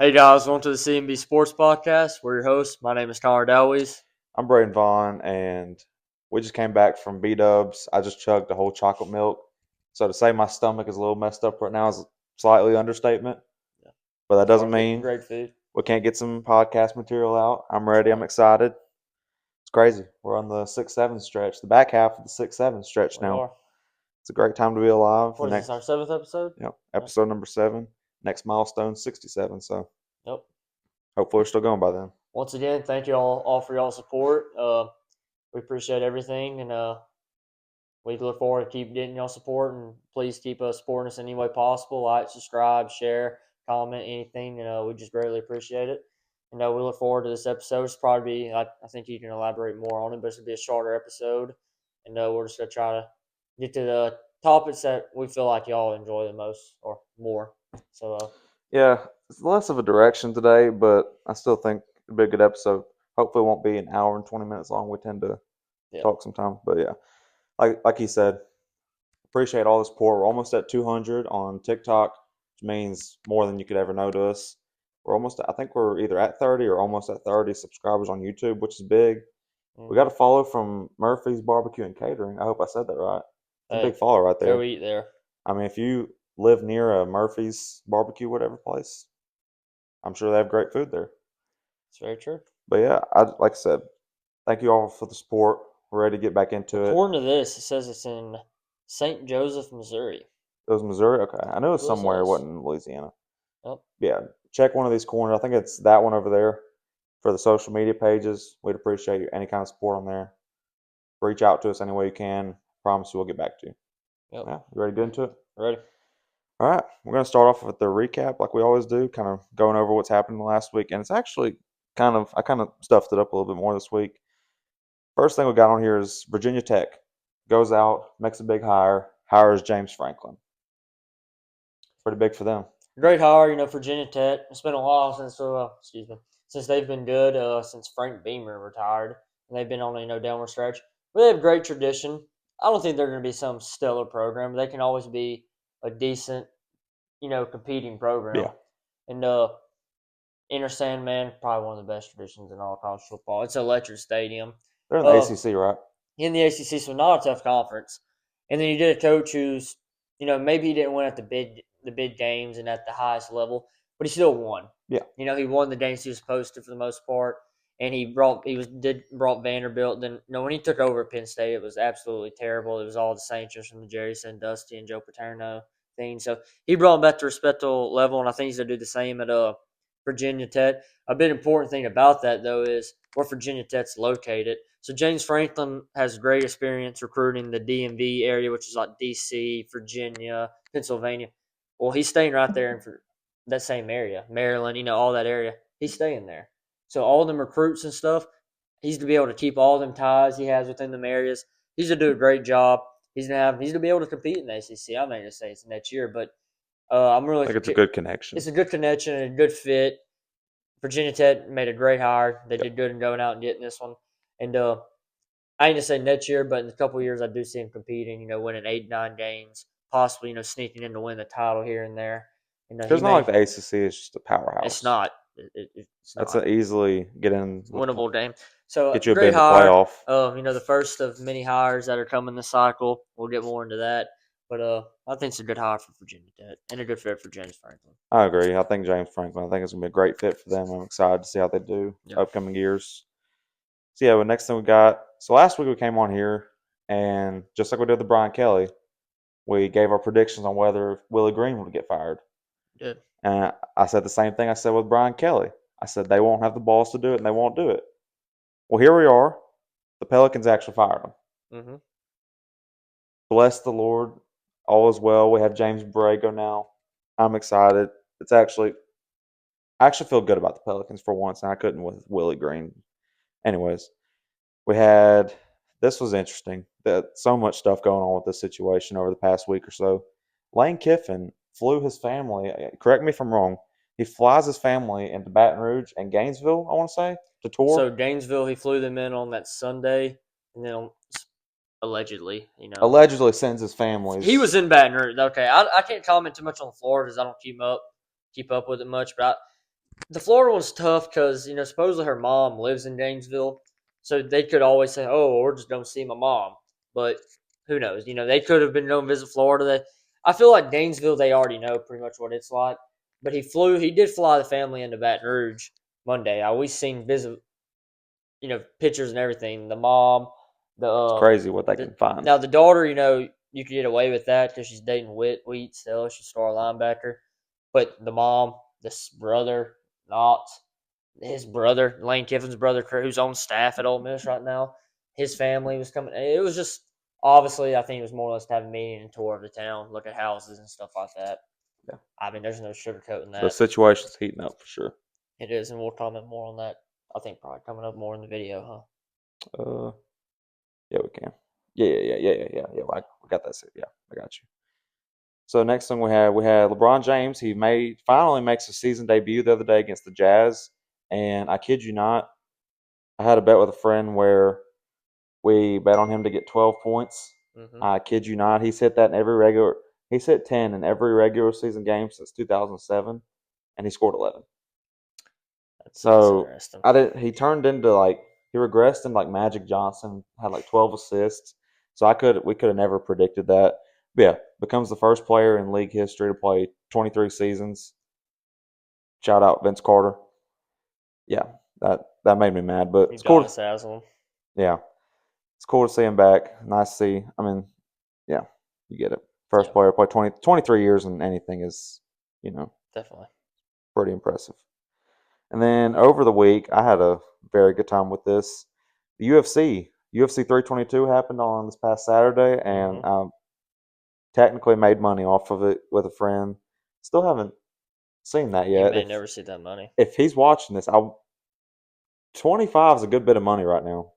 Hey guys, welcome to the CMB Sports Podcast. We're your hosts. My name is Connor Dowleys. I'm Braden Vaughn, and we just came back from B-Dubs. I just chugged a whole chocolate milk. So to say my stomach is a little messed up right now is a slightly understatement. Yeah. But that doesn't Great, mean great food. we can't get some podcast material out. I'm ready. I'm excited. It's crazy. We're on the 6-7 stretch, the back half of the 6-7 stretch We now. are. It's a great time to be alive. What is this, our seventh episode? Yep, episode number 7. Next milestone, 67. So Yep. hopefully we're still going by then. Once again, thank you all for y'all's support. We appreciate everything, and we look forward to keep getting y'all support. And please keep us supporting us any way possible. Like, subscribe, share, comment, anything. We just greatly appreciate it. And we look forward to this episode. It's probably be, I think you can elaborate more on it, but it's gonna be a shorter episode. And we're just gonna try to get to the topics that we feel like y'all enjoy the most or more. So Yeah, it's less of a direction today, but I still think it'll be a good episode. Hopefully, it won't be an hour and 20 minutes long. We tend to talk sometimes, but yeah, like he said, appreciate all the support. We're almost at 200 on TikTok, which means more than you could ever know to us. I think we're either at 30 or almost at 30 subscribers on YouTube, which is big. We got a follow from Murphy's Barbecue and Catering. I hope I said that right. It's a big follow right there. Go eat there. I mean, if you live near a Murphy's Barbecue, whatever place, I'm sure they have great food there. It's very true. But yeah, like I said, thank you all for the support. We're ready to get back into it. According to this, it says it's in St. Joseph, Missouri. It was Missouri? Okay. I knew it was Who is somewhere. It this? wasn't in Louisiana. Yep. Yeah, check one of these corners. I think it's that one over there for the social media pages. We'd appreciate any kind of support on there. Reach out to us any way you can. Promise you we'll get back to you. Yep. Yeah, you ready to get into it? Ready. All right. We're going to start off with the recap like we always do, kind of going over what's happened last week. And it's actually I kind of stuffed it up a little bit more this week. First thing we got on here is Virginia Tech goes out, makes a big hire, hires James Franklin. Pretty big for them. Great hire, Virginia Tech. It's been a while since they've been good. Since Frank Beamer retired, and they've been on a downward stretch. But they have great tradition. I don't think they're going to be some stellar program, but they can always be a decent, competing program. Yeah. And Inner Sandman, probably one of the best traditions in all of college football. It's an electric stadium. They're in the ACC, right? In the ACC, so not a tough conference. And then you did a coach who's, maybe he didn't win at the big games and at the highest level, but he still won. Yeah. He won the games he was supposed to for the most part, and he brought Vanderbilt. Then, when he took over at Penn State, it was absolutely terrible. It was all the Saints from the Jerry Sandusky and Joe Paterno thing. So he brought him back to a respectable level, and I think he's gonna do the same at Virginia Tech. A big important thing about that, though, is where Virginia Tech's located. So James Franklin has great experience recruiting the DMV area, which is like D.C., Virginia, Pennsylvania. Well, he's staying right there in that same area, Maryland, all that area. He's staying there. So all them recruits and stuff, he's to be able to keep all them ties he has within them areas. He's to do a great job. He's to be able to compete in the ACC. I'm not going to say it's next year, but I'm really. I think it's a good connection. It's a good connection and a good fit. Virginia Tech made a great hire. They did good in going out and getting this one. And I ain't gonna say next year, but in a couple of years, I do see him competing. Winning 8-9 games, possibly sneaking in to win the title here and there. It's not like the ACC is just a powerhouse. It's not. It's That's an easily winnable game. So get you a great bid in the hire. playoff. The first of many hires that are coming this cycle. We'll get more into that. But I think it's a good hire for Virginia Tech and a good fit for James Franklin. I agree. I think it's going to be a great fit for them. I'm excited to see how they do upcoming years. So, yeah, the next thing we got. So, last week we came on here, and just like we did with Brian Kelly, we gave our predictions on whether Willie Green would get fired. Good. And I said the same thing I said with Brian Kelly. I said they won't have the balls to do it, and they won't do it. Well, here we are. The Pelicans actually fired him. Mm-hmm. Bless the Lord. All is well. We have James Borrego now. I'm excited. I actually feel good about the Pelicans for once, and I couldn't with Willie Green. Anyways, this was interesting. So much stuff going on with this situation over the past week or so. Lane Kiffin flew his family, correct me if I'm wrong, he flies his family into Baton Rouge and Gainesville, I want to say, to tour. So Gainesville, he flew them in on that Sunday, and then allegedly, allegedly sends his family. He was in Baton Rouge. Okay, I can't comment too much on Florida because I don't keep up with it much. But The Florida one's tough because supposedly her mom lives in Gainesville, so they could always say, "Oh, or just don't see my mom." But who knows? They could have been going to visit Florida. I feel like Gainesville, they already know pretty much what it's like. But he did fly the family into Baton Rouge Monday. I always seen visit, pictures and everything. The mom, the It's crazy what they can find. now the daughter, you could get away with that because she's dating Wheat still. She's a star linebacker. But the mom, this brother, not his brother, Lane Kiffin's brother, who's on staff at Ole Miss right now, his family was coming. It was just obviously, I think it was more or less to have a meeting and tour of the town, look at houses and stuff like that. Yeah. I mean, there's no sugarcoating The that. situation's heating up for sure. It is, and we'll comment more on that. I think probably coming up more in the video, huh? Yeah, we can. Yeah. We got that. Yeah, I got you. So next thing we had LeBron James. He finally makes a season debut the other day against the Jazz, and I kid you not, I had a bet with a friend where we bet on him to get 12 points. Mm-hmm. I kid you not, he's hit that in every regular. He's hit 10 in every regular season game since 2007, and he scored 11. That's So interesting. I did. He turned into he regressed into like Magic Johnson, had like 12 assists. So we could have never predicted that. But yeah, becomes the first player in league history to play 23 seasons. Shout out Vince Carter. Yeah, that made me mad, but it's cool. Udonis Haslam. Yeah, it's cool to see him back. Nice to see. I mean, yeah, you get it. First Yeah, player to play 23 years in anything is, definitely. pretty impressive. And then over the week, I had a very good time with this. The UFC 322 happened on this past Saturday, and Mm-hmm. I technically made money off of it with a friend. Still haven't seen that You yet. may never see that money. If he's watching this, 25 is a good bit of money right now.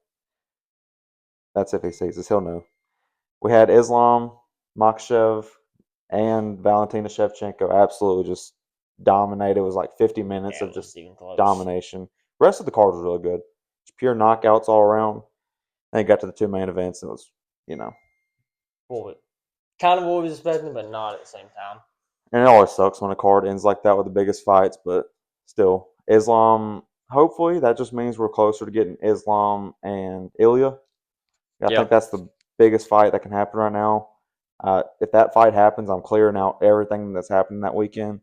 That's if he sees this, he'll know. We had Islam Makhachev and Valentina Shevchenko absolutely just dominated. It was like 50 minutes Yeah, of it just wasn't even close. domination. The rest of the card was really good. It's pure knockouts all around. Then it got to the two main events, and it was, you know, Well, kind of what we was expecting, but not at the same time. and it always sucks when a card ends like that with the biggest fights, but still, Islam. Hopefully, that just means we're closer to getting Islam and Ilya. I Yeah. think that's the biggest fight that can happen right now. If that fight happens, I'm clearing out everything that's happening that weekend.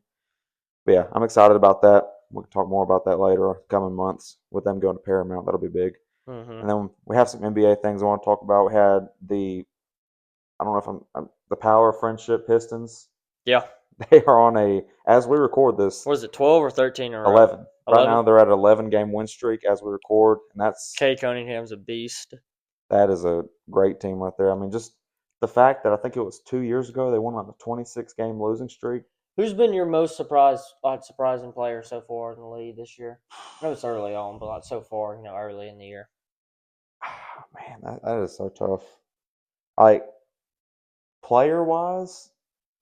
But yeah, I'm excited about that. We can talk more about that later, coming months with them going to Paramount. That'll be big. Mm-hmm. And then we have some NBA things I want to talk about. We had I don't know if the Power of Friendship Pistons. Yeah. They are on as we record this, Was it 12 or 13 in a row? 11. Right 11. now they're at an 11 game win streak as we record, and Kay Cunningham's a beast. that is a great team right there. I mean, just the fact that I think it was 2 years ago they went on a 26 game losing streak. Who's been your most surprising player so far in the league this year? I know it's early on, but like so far, early in the year. Man, that is so tough. Like player wise,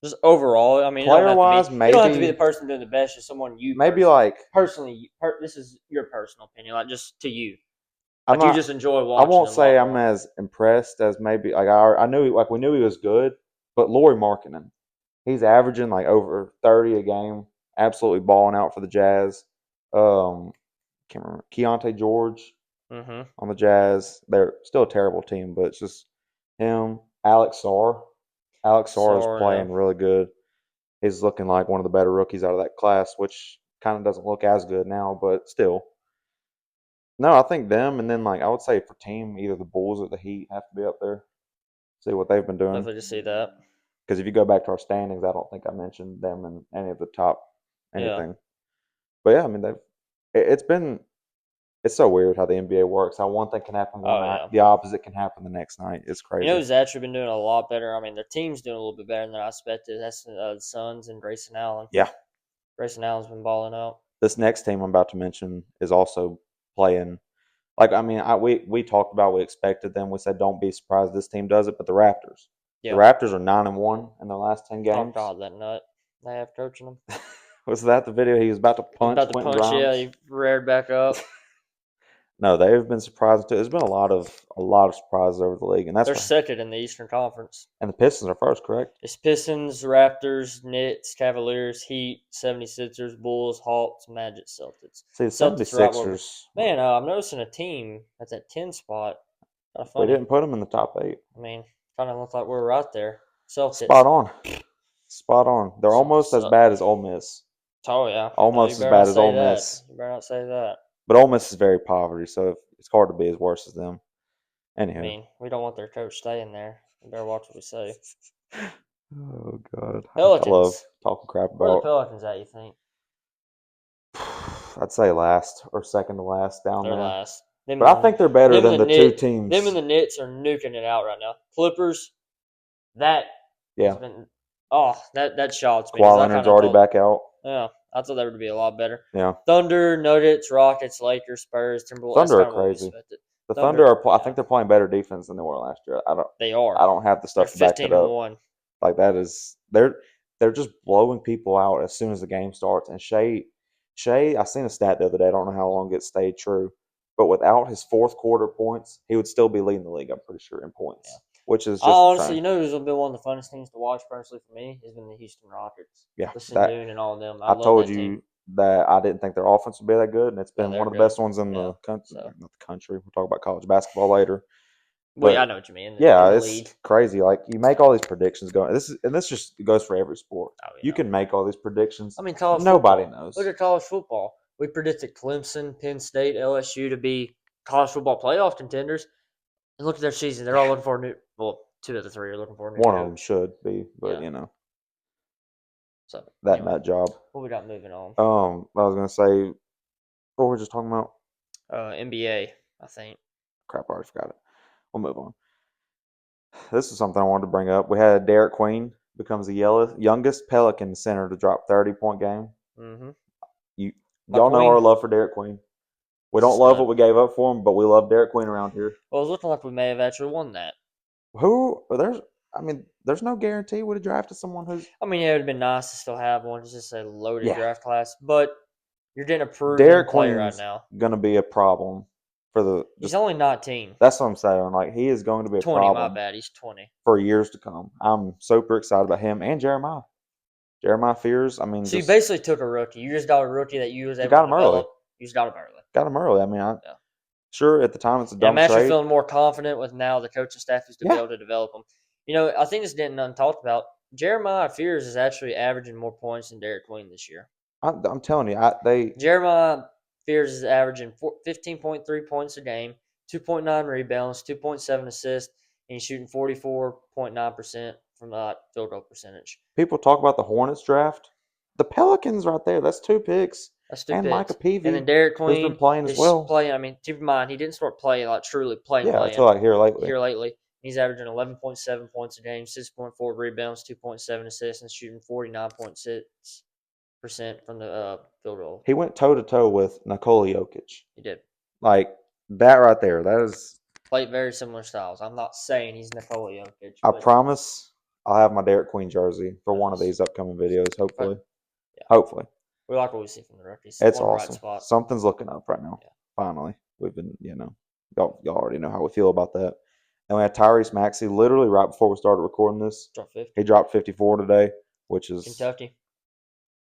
Just overall, I mean, it don't have to be. It don't have to be the maybe person doing the best. Just someone you maybe like personally. This is your personal opinion, like just to you. I'm Like you not. just enjoy I watching won't them a lot say I'm more. as impressed as maybe like I knew like we knew he was good, but Laurie Markkinen, he's averaging like over 30 a game, absolutely balling out for the Jazz. Can't remember Keontae George Mm-hmm. on the Jazz. They're still a terrible team, but it's just him. Alex Sarr. Alex Sarr is So yeah. playing really good. He's looking like one of the better rookies out of that class, which kind of doesn't look as good now, but still. No, I think them, and then like I would say for team, either the Bulls or the Heat have to be up there. See what they've been doing. Definitely to see that. Because if you go back to our standings, I don't think I mentioned them in any of the top Yeah. anything. But yeah, I mean it's been it's so weird how the NBA works. How one thing can happen one Oh night, yeah. the opposite can happen the next night. It's crazy. Who's actually been doing a lot better? I mean, their team's doing a little bit better than I expected. That's the Suns and Grayson Allen. Yeah, Grayson Allen's been balling out. this next team I'm about to mention is also playing. Like I mean, we talked about we expected them. We said don't be surprised this team does it, but the Yeah. Raptors are 9-1 in their last 10 Oh games. God, that nut. They have coaching him. Was that the video he was about to He's punch about to Quentin punch. Yeah, Grimes? he reared back up. No, they've been surprising too. There's been a lot of surprises over the league, and that's They're why. second in the Eastern Conference. And the Pistons are first, correct? It's Pistons, Raptors, Knicks, Cavaliers, Heat, 76ers, Bulls, Hawks, Magic, Celtics. See, the Celtics are right where we. 76ers, Man, I'm noticing a team at that 10 spot. Kind of we funny. didn't put them in the top 8. I mean, kind of looks like we're right there. Celtics. Spot on. Spot on. They're Celtics almost as suck. bad as Ole Miss. Oh, yeah. No, you Almost as better not bad as say Ole that. Miss. You better not say that. But Ole Miss is very poverty, so it's hard to be as worse as them. I Anywho. mean, we don't want their coach staying there. We better watch what we say. Oh, God. Pelicans. I love talking crap Where are the about. Pelicans at, you think? I'd say last or second to last down They're there. last. But I think they're better than the two teams. Them and the Knicks are nuking it out right now. Clippers, that Yeah. has been. Oh, that shocks me. Kawhi Leonard's already back out. Yeah, I thought they would be a lot better. Yeah. Thunder, Nuggets, Rockets, Lakers, Spurs, Timberwolves. Thunder are crazy. The Thunder are. I think they're playing better defense than they were last year. They are. I don't have the stuff to back it up. 15-1. Like that is they're just blowing people out as soon as the game starts. And Shea, I seen a stat the other day. I don't know how long it stayed true, but without his fourth quarter points, he would still be leading the league. I'm pretty sure in points, which is just honestly, you know, who's been one of the funnest teams to watch personally for me has been the Houston Rockets. Yeah, Sengun and all of them. I told you that I didn't think their offense would be that good, and it's been one of the best ones in the country. So. Not the country. We'll talk about college basketball later. Well, yeah, I know what you mean. Yeah, it's crazy. Like you make all these predictions going. This just goes for every sport. Oh, yeah. You can make all these predictions. I mean, nobody knows. Look at college football. We predicted Clemson, Penn State, LSU to be college football playoff contenders, and look at their season. They're all looking for a new. Well, 2 of the 3 are looking for a new. One of them should be, but So that nut job. What we got moving on? I was gonna say, what were we just talking about? NBA, I think. Crap, I already forgot it. We'll move on. This is something I wanted to bring up. We had Derek Queen becomes the youngest Pelican center to drop 30-point game. Mm-hmm. Y'all know our love for Derek Queen. We don't love what we gave up for him, but we love Derek Queen around here. Well, it's looking like we may have actually won that. There's no guarantee would have drafted someone who's. I mean, yeah, it would have been nice to still have one. It's just a loaded draft class, but you're getting a proven Derek player Queen's right now. Going to be a problem for the. He's only 19. That's what I'm saying. Like he is going to be a 20, problem. My bad. He's 20 for years to come. I'm super excited about him and Jeremiah. Jeremiah Fears. I mean, so you basically took a rookie. You just got a rookie that you was able to develop. Early. You just got him early. Got him early. I mean, sure at the time it's a dumb trade. I'm actually trade. feeling more confident with now the coaching staff is to be able to develop him. You know, I think this didn't untalked about. Jeremiah Fears is actually averaging more points than Derek Queen this year. I'm telling you, Jeremiah Fears is averaging 15.3 points a game, 2.9 rebounds, 2.7 assists, and he's shooting 44.9% from the field goal percentage. People talk about the Hornets draft. The Pelicans right there. That's 2 picks. That's 2 picks. Micah Peavy. And then Derek Queen has been playing as well. I mean, keep in mind, he didn't start playing, like truly playing. Until like here lately. He's averaging 11.7 points a game, 6.4 rebounds, 2.7 assists, and shooting 49.6% from the field goal. He went toe-to-toe with Nikola Jokic. He did. Like, that right there, that is... Played very similar styles. I'm not saying he's Nikola Jokic. I promise I'll have my Derek Queen jersey for one of these upcoming videos, hopefully. Yeah. Hopefully. We like what we see from the rookies. It's awesome. Right, something's looking up right now. Yeah. Finally. We've been, y'all already know how we feel about that. And we had Tyrese Maxey literally right before we started recording this. He dropped 54 today, which is Kentucky.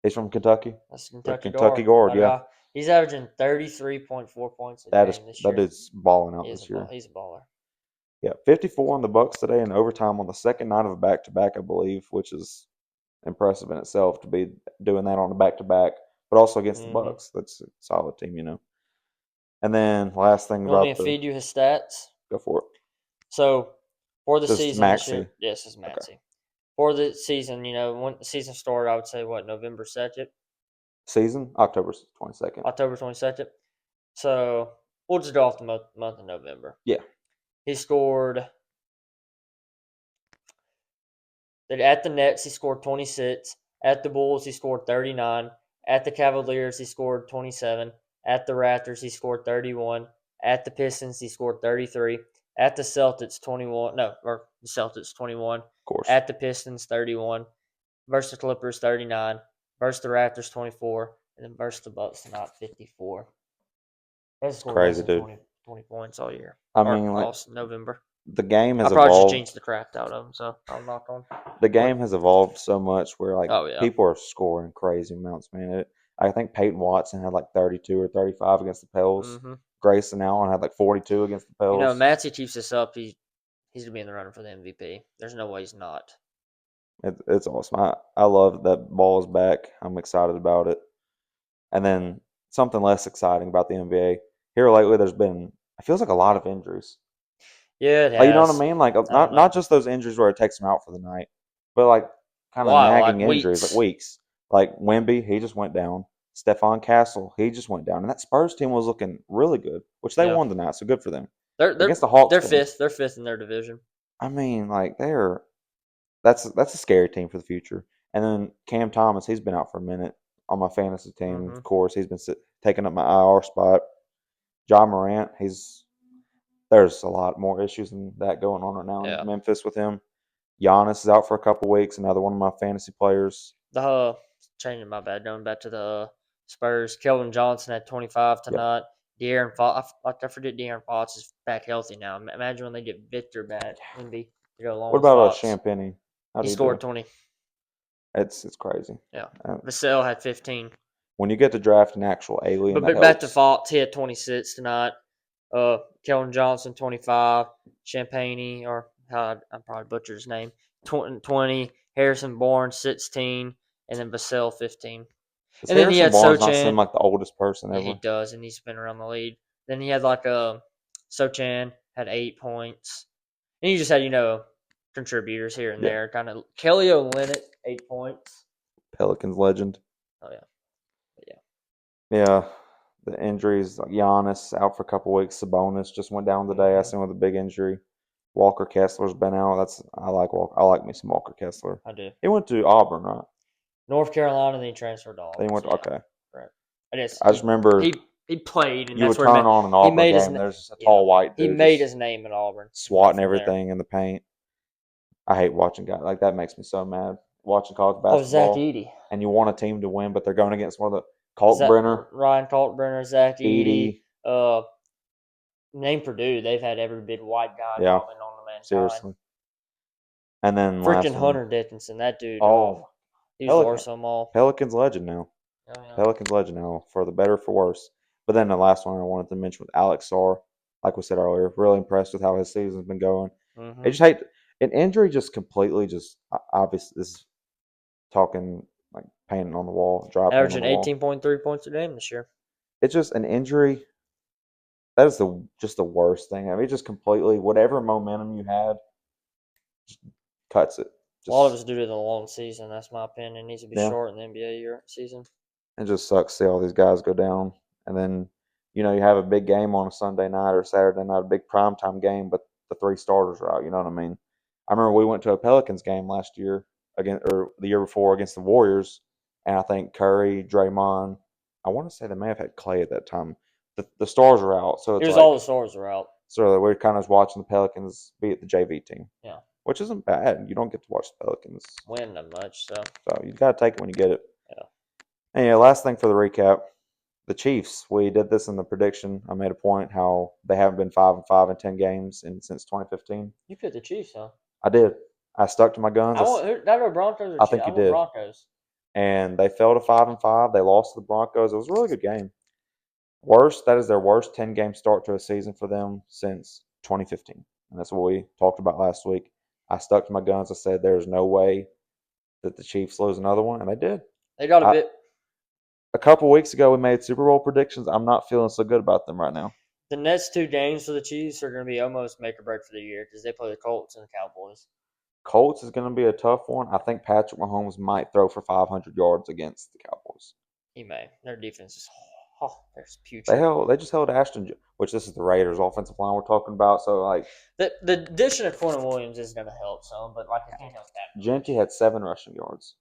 He's from Kentucky. That's Kentucky guard, yeah. He's averaging 33.4 points a game this year. That is balling out this year. He's a baller. Yeah, 54 on the Bucks today in overtime on the second night of a back-to-back, I believe, which is impressive in itself to be doing that on a back-to-back, but also against the Bucks. That's a solid team, And then last thing about want me to feed you his stats? Go for it. So for the season Maxey. this year, yes, it's Maxey. Okay. For the season, when the season started, I would say November 2nd. Season October 22nd. October 22nd. So we'll just go off the month of November. Yeah. He scored. At the Nets, he scored 26. At the Bulls, he scored 39. At the Cavaliers, he scored 27. At the Raptors, he scored 31. At the Pistons, he scored 33. At the Celtics, 21. No, or the Celtics, 21. Of course. At the Pistons, 31. Versus the Clippers, 39. Versus the Raptors, 24. And then versus the Bucks tonight, 54. Hasn't It's scored less crazy, than dude. 20 points all year. I Or mean, like lost in November. the game I has probably just evolved. changed the crap out of him, so I'm not on. The game has evolved so much where like Oh yeah. people are scoring crazy amounts, man. I think Peyton Watson had like 32 or 35 against the Pels. Mm-hmm. Grayson Allen had like 42 against the You know, Pels. Matsy keeps this up. He's gonna be in the running for the MVP. There's no way he's not. It's awesome. I love that ball is back. I'm excited about it. And then something less exciting about the NBA. Here lately, there's been it feels like a lot of injuries. Yeah, it Like you know what I has. mean? Like I don't not know just those injuries where it takes them out for the night, but like kind of why. nagging Like injuries, like weeks. weeks. Like Wemby, he just went down. Stephon Castle, he just went down, and that Spurs team was looking really good, which they Yeah, won tonight, so good for them. they're Against they're the Hawks, they're though, fifth. They're fifth in their division. I mean, like that's a scary team for the future. And then Cam Thomas, he's been out for a minute on my fantasy team. Mm-hmm. Of course, he's been taking up my IR spot. John Morant, there's a lot more issues than that going on right now in Yeah. Memphis with him. Giannis is out for a couple weeks. Another one of my fantasy players. The changing my bad. Going back to the Spurs. Kelvin Johnson had 25 Yep. tonight. De'Aaron Fox. I forget De'Aaron Fox is back healthy now. Imagine when they get Victor back. Wemby to go along What with about Fox. Champagne? How He do you do? scored 20. It's crazy. Yeah. Uh, Vassell had 15. when you get to draft an actual alien, that But back to helps. Fox, he had 26 tonight. Kelvin Johnson 25. Champagne, or how I'm probably butchered his name, 20. Harrison Bourne 16, and then Vassell 15. Does And then he Harrison had Barnes not seem Sochan. like the oldest person Yeah, he ever? does, and he's been around the league. Then he had like Sochan had 8 points, and he just had contributors here and Yeah. there. Kind of Kelly Olynyk 8 points. Pelicans legend. Oh yeah, but yeah. Yeah. The injuries, like Giannis out for a couple weeks. Sabonis just went down today. I Mm-hmm. seen with a big injury. Walker Kessler's been out. I like Walker. I like me some Walker Kessler. I do. He went to Auburn, right? North Carolina, then he transferred to Then he Auburn. went So to, yeah, okay. correct. I guess I just remember he played, and you that's would where he turn made on an he Auburn made his game. There's just a yeah tall white he dude made just his name in Auburn. swatting From there. everything in the paint. I hate watching guys like that. Makes me so mad watching college Oh, Zach basketball. Edey. And you want a team to win, but they're going against one of the Zach, Kalkbrenner, Ryan Kalkbrenner, Zach Edey, Edie. name Purdue. They've had every big white guy Yeah, probably known to mankind. seriously. And then Freaking last one. Hunter Dickinson, that dude. Oh, Oh, he was the Pelican, worst of them all. Pelicans legend now. Oh yeah. Pelicans legend now, for the better, for worse. But then the last one I wanted to mention was Alex Sarr. Like we said earlier, really impressed with how his season's been going. I Mm-hmm. just hate an injury, just completely, just obvious. This is talking like painting on the wall, dry paint on Averaging the wall. 18.3 points a game this year. It's just an injury. That is just the worst thing. I mean, just completely whatever momentum you had, just cuts it. A lot of Just it's due to the long season. That's my opinion. It needs to be yeah, short in the NBA year season. it just sucks to see all these guys go down, and then you have a big game on a Sunday night or Saturday night, a big primetime game, but the three starters are out. You know what I mean? I remember we went to a Pelicans game last year or the year before against the Warriors, and I think Curry, Draymond, I want to say they may have had Clay at that time. The stars are out, so It it's was all like the stars were out. so we're kind of watching the Pelicans beat the JV team, Yeah, which isn't bad. You don't get to watch the Pelicans, win that much. So so you got to take it when you get it. yeah. And yeah, last thing for the recap, the Chiefs. We did this in the prediction. I made a point how they haven't been 5-5 in 10 games since 2015. You picked the Chiefs, huh? I did. I stuck to my guns. I want that or Broncos or I Chiefs. think I you want did. Broncos. And they fell to 5-5. They lost to the Broncos. It was a really good game. Worst. That is their worst 10-game start to a season for them since 2015. And that's what we talked about last week. I stuck to my guns. I said there's no way that the Chiefs lose another one, and they did. They got a I, bit. a couple weeks ago, we made Super Bowl predictions. I'm not feeling so good about them right now. The next two games for the Chiefs are going to be almost make or break for the year because they play the Colts and the Cowboys. Colts is going to be a tough one. I think Patrick Mahomes might throw for 500 yards against the Cowboys. He may. Their defense is they're They putrid. held. They just held Ashton, which this is the Raiders' offensive line we're talking about. So like, The addition of Quentin Williams is going to help some, but like it can't help that much. Genty had 7 rushing yards,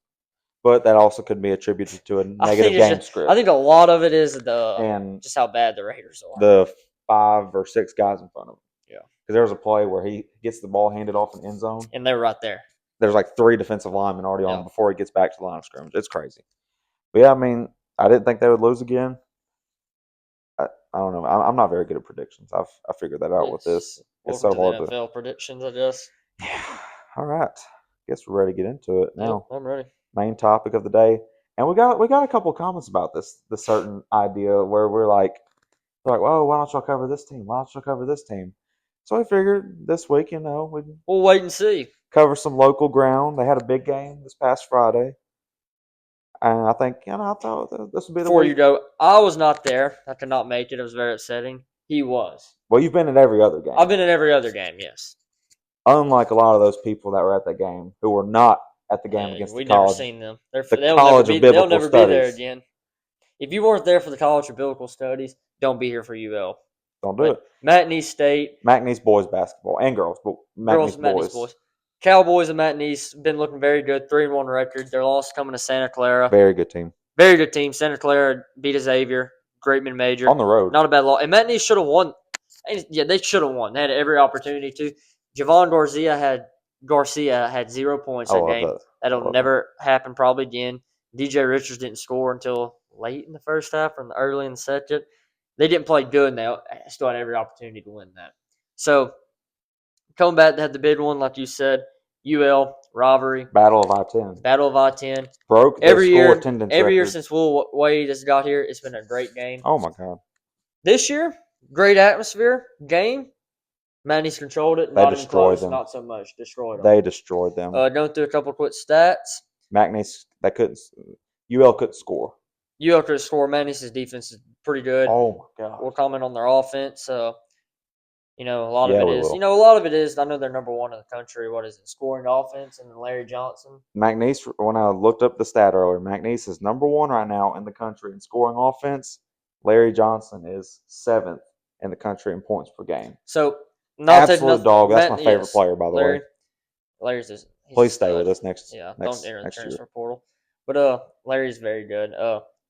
but that also could be attributed to a I think negative it's game just, script I think a lot of it is the and just how bad the Raiders are. the 5 or 6 guys in front of him. Yeah, Because there was a play where he gets the ball handed off an end zone. and they're right there. There's like 3 defensive linemen already on Yeah. him before he gets back to the line of scrimmage. It's crazy. But yeah, I mean, I didn't think they would lose again. I don't know. I'm not very good at predictions. I figured that out with It's this. It's welcome so to the hard to. NFL predictions, I guess. Yeah. All right. Guess we're ready to get into it Yep, now. I'm ready. Main topic of the day, and we got a couple of comments about the certain idea where they're like, "Whoa, why don't y'all cover this team? Why don't y'all cover this team?" So I figured this week, we'd We'll wait and see. cover some local ground. They had a big game this past Friday, and I think I thought this would be the Before you week. go, I was not there. I could not make it. It was very upsetting. He was. Well, you've been at every other game. I've been at every other game, yes. Unlike a lot of those people that were at that game who were not at the game against We've never seen them. They'll never College of be. They'll Biblical never be there Studies. again. If you weren't there for the College of Biblical Studies, don't be here for UL. Don't do it. McNeese State, McNeese boys basketball and girls, but girls, McNeese McNeese boys. boys. Cowboys and McNeese been looking very good. 3-1 record. Their loss coming to Santa Clara. Very good team. Very good team. Santa Clara beat Xavier. Great mid-major. On the road. Not a bad loss. And McNeese should have won. Yeah, they should have won. They had every opportunity to. Javon Garcia had 0 points that game. That'll never happen probably again. DJ Richards didn't score until late in the first half or early in the second. They didn't play good, and they still had every opportunity to win that. So, coming back, they had the big one, like you said, UL rivalry. Battle of I-10. Battle of I-10. Broke their score attendance record. Every year since Will Wade has got here, it's been a great game. Oh, my God. This year, great atmosphere, game. McNeese controlled it. Not even close, them. Not so much. Destroyed them. They destroyed them. Going through a couple of quick stats. McNeese, UL couldn't score. UL could score. McNeese's defense is pretty good. Oh, my God. We'll comment on their offense. A lot of it is. Will. A lot of it is. I know they're number one in the country. What is it? Scoring offense, and then Larry Johnson. McNeese. When I looked up the stat earlier, McNeese is number one right now in the country in scoring offense. Larry Johnson is 7th in the country in points per game. So, absolute dog. That's my favorite player, by the way. Larry's just. Please stay with us next. Yeah, next, don't enter the transfer year. portal. But Larry's very good.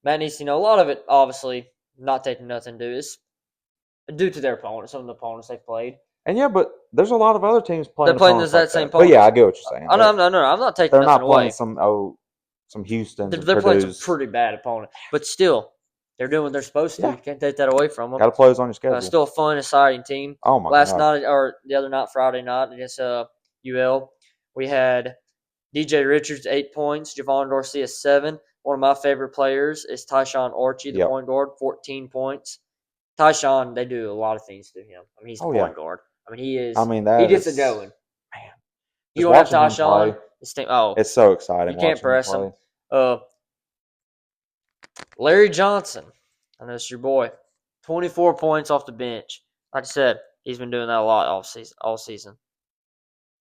McNeese, a lot of it obviously not taking nothing to do is due to their opponents, some of the opponents they've played. And yeah, but there's a lot of other teams playing. They're playing that same opponent. But yeah, I get what you're saying. No, I'm not taking. They're not playing some Houston. They're playing some pretty bad opponents, but still, they're doing what they're supposed to. Yeah. You can't take that away from them. Got to play on your schedule. Still a fun, exciting team. Oh my Last God. night or the other night, Friday night against UL, we had DJ Richards 8 points, Javon Garcia 7. One of my favorite players is Tyshawn Orchie, the point guard, 14 points. Tyshawn, they do a lot of things to him. I mean, he's the point guard. I mean, he is. He gets it going. Man, you don't have Tyshawn. It's so exciting. You can't press him. Larry Johnson, I know it's your boy. 24 points off the bench. Like I said, he's been doing that a lot all season.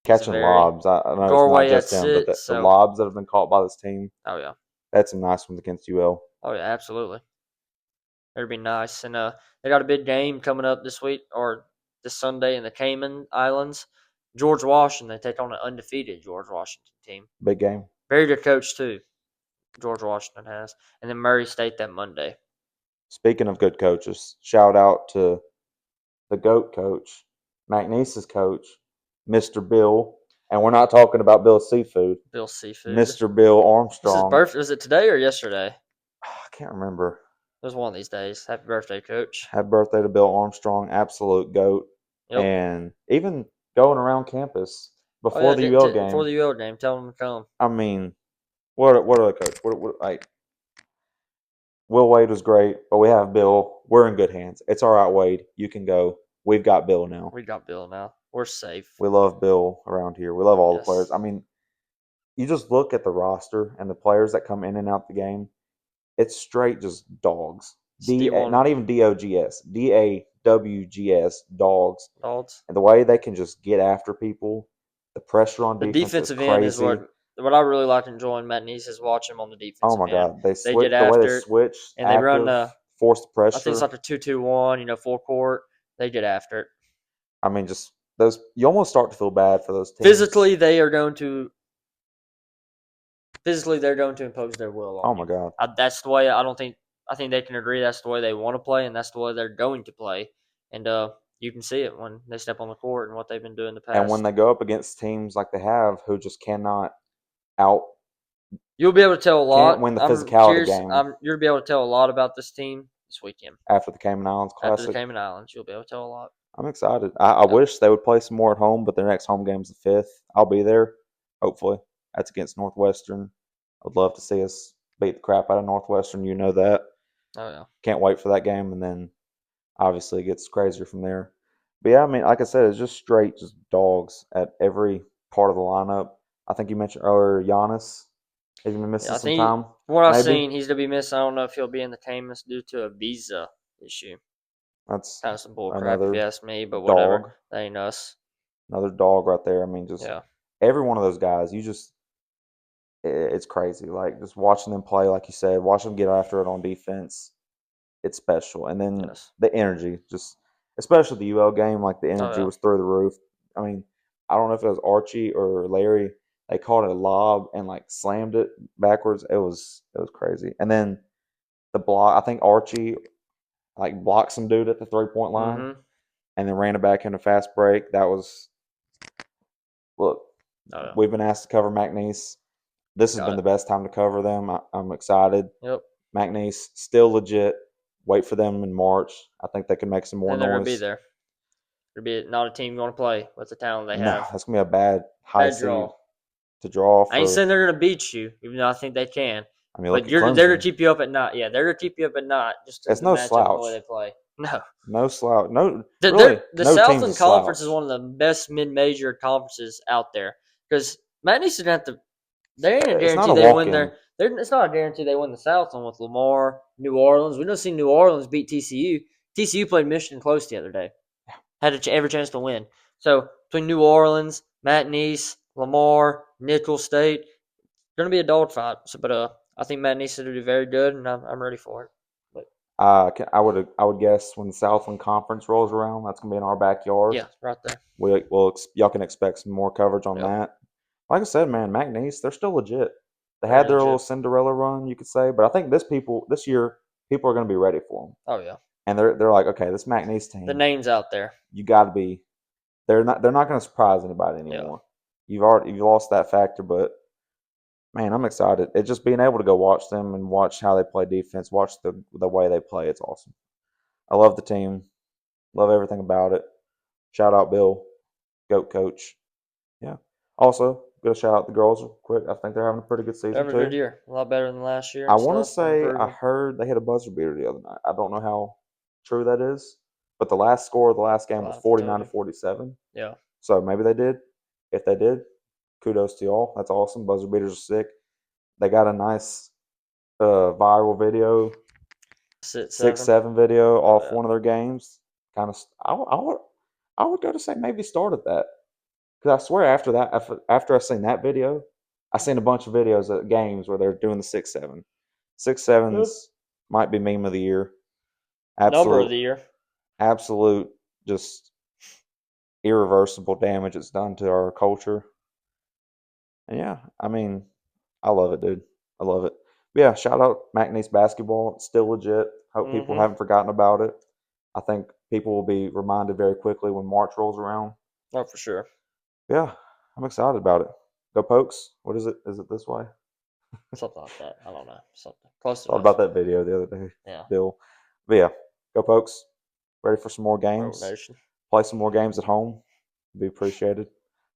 Catching lobs. I know it's not just him, but the lobs that have been caught by this team. Oh, yeah. That's some nice ones against UL. Oh, yeah, absolutely. It'd be nice. And they got a big game coming up this week or this Sunday in the Cayman Islands. George Washington, they take on an undefeated George Washington team. Big game. Very good coach, too. George Washington has. And then Murray State that Monday. Speaking of good coaches, shout out to the GOAT coach, McNeese's coach, Mr. Bill. And we're not talking about Bill Seafood. Bill Seafood. Mr. Bill Armstrong. Was it today or yesterday? I can't remember. It was one of these days. Happy birthday, Coach. Happy birthday to Bill Armstrong. Absolute GOAT. Yep. And even going around campus before the UL game. Before the UL game, tell them to come. I mean, what are the coach? Will Wade was great, but we have Bill. We're in good hands. It's all right, Wade. You can go. We've got Bill now. We're safe. We love Bill around here. We love all the players. I mean, you just look at the roster and the players that come in and out the game. It's straight just dogs. Not even DOGS. DAWGS, dogs. Dogs. And the way they can just get after people, the pressure on defense. The defensive end is what I really like enjoying McNeese is watching them on the defensive end. Oh my God. They get after the way they switch and they run force the pressure. I think it's like a 2-2-1, full court. They get after it. I mean, just those. You almost start to feel bad for those teams. Physically, they're going to impose their will on my God. That's the way I think they can agree that's the way they want to play and that's the way they're going to play. And you can see it when they step on the court and what they've been doing in the past. And when they go up against teams like they have who just cannot you'll be able to tell a lot. Can't win the physicality game. You'll be able to tell a lot about this team, this weekend. after the Cayman Islands After the Classic. Cayman Islands, you'll be able to tell a lot. I'm excited. I wish they would play some more at home, but their next home game's the 5th. I'll be there, hopefully. That's against Northwestern. I'd love to see us beat the crap out of Northwestern. You know that. Oh, yeah. Can't wait for that game, and then obviously it gets crazier from there. But yeah, I mean, like I said, it's just straight, just dogs at every part of the lineup. I think you mentioned earlier Giannis. He's been missing I some think time. from what I've Maybe seen, he's to be missed. I don't know if he'll be in the Caymans due to a visa issue. that's Kind of some bull crap if you another ask me, but dog, whatever. That ain't us. another dog right there. I mean, just Yeah. every one of those guys, it's crazy. Like just watching them play, like you said, watching them get after it on defense, it's special. And then Yes. the energy, just especially the UL game, like the Oh, energy yeah. was through the roof. I mean, I don't know if it was Archie or Larry. They called it a lob and like slammed it backwards. It was crazy. And then the block, I think Archie like blocked some dude at the 3-point line Mm-hmm. and then ran it back in a fast break. That was look. Oh, yeah. We've been asked to cover McNeese. This has Got been it. the best time to cover them. I'm excited. Yep. McNeese still legit. Wait for them in March. I think they can make some more And they're going to be noise. there. They'll be not a team going to play with the talent they No, have. that's gonna be a bad high Bad seed draw. to draw I ain't for. saying they're going to beat you, even though I think they can. I mean, look But at they're to Clemson. keep you up at night. Yeah, they're to keep you up at night just to It's the no matchup and the way slouch. they play. No. No slouch. No, The, really, the no team's a Southland Conference is slouch. one of the best mid-major conferences out there because McNeese is going to have to. There ain't a It's not guarantee a they win walk-in. their. It's not a guarantee they win the Southland with Lamar, New Orleans. We don't see New Orleans beat TCU. TCU played Michigan close the other day. Had every chance to win. So between New Orleans, McNeese, Lamar, Nicholls State, it's going to be a dogfight. So, but I think McNeese is going to do very good, and I'm ready for it. But I would guess when the Southland Conference rolls around, that's gonna be in our backyard. yeah, right there. Y'all can expect some more coverage on Yep. that. Like I said, man, McNeese, they're still legit. They Very had their little legit. Cinderella run, you could say, but I think this year, people are going to be ready for them, Oh yeah. and they're like, okay, this McNeese The team, names out there. you got to be. They're not going to surprise anybody Yeah. anymore. You've lost that factor, but man, I'm excited. It's just being able to go watch them and watch how they play defense, watch the way they play. It's awesome. I love the team, love everything about it. Shout out Bill, GOAT coach. Yeah. Also, go shout out the girls real quick. I think they're having a pretty good They're season having a good too. year. A lot better than last year I and want to stuff. They're say I improving. heard they hit a buzzer beater the other night. I don't know how true that is, but the last score of the last game I'll was have to tell 49 to you. 47. Yeah. So maybe they did. If they did, kudos to y'all. That's awesome. Buzzer beaters are sick. They got a nice viral video, 6-7. 6-7 video Oh off yeah. one of their games. Kind of, I would go to say maybe started that. Because I swear after I seen that video, I seen a bunch of videos at games where they're doing the 6-7. Six Yeah. sevens might be meme of the year. Number of Absolute, the year. absolute, just irreversible damage it's done to our culture. And yeah, I mean, I love it, dude. I love it. But yeah, shout out McNeese Basketball. It's still legit. Hope people Mm-hmm. haven't forgotten about it. I think people will be reminded very quickly when March rolls around. Oh, for sure. Yeah, I'm excited about it. Go Pokes. What is it? Is it this way? Something like that. I don't know. Something close Thought enough. about that video the other day, Yeah. Bill. But yeah, go Pokes. Ready for some more Road games. Nation. Play some more games at home. Be appreciated.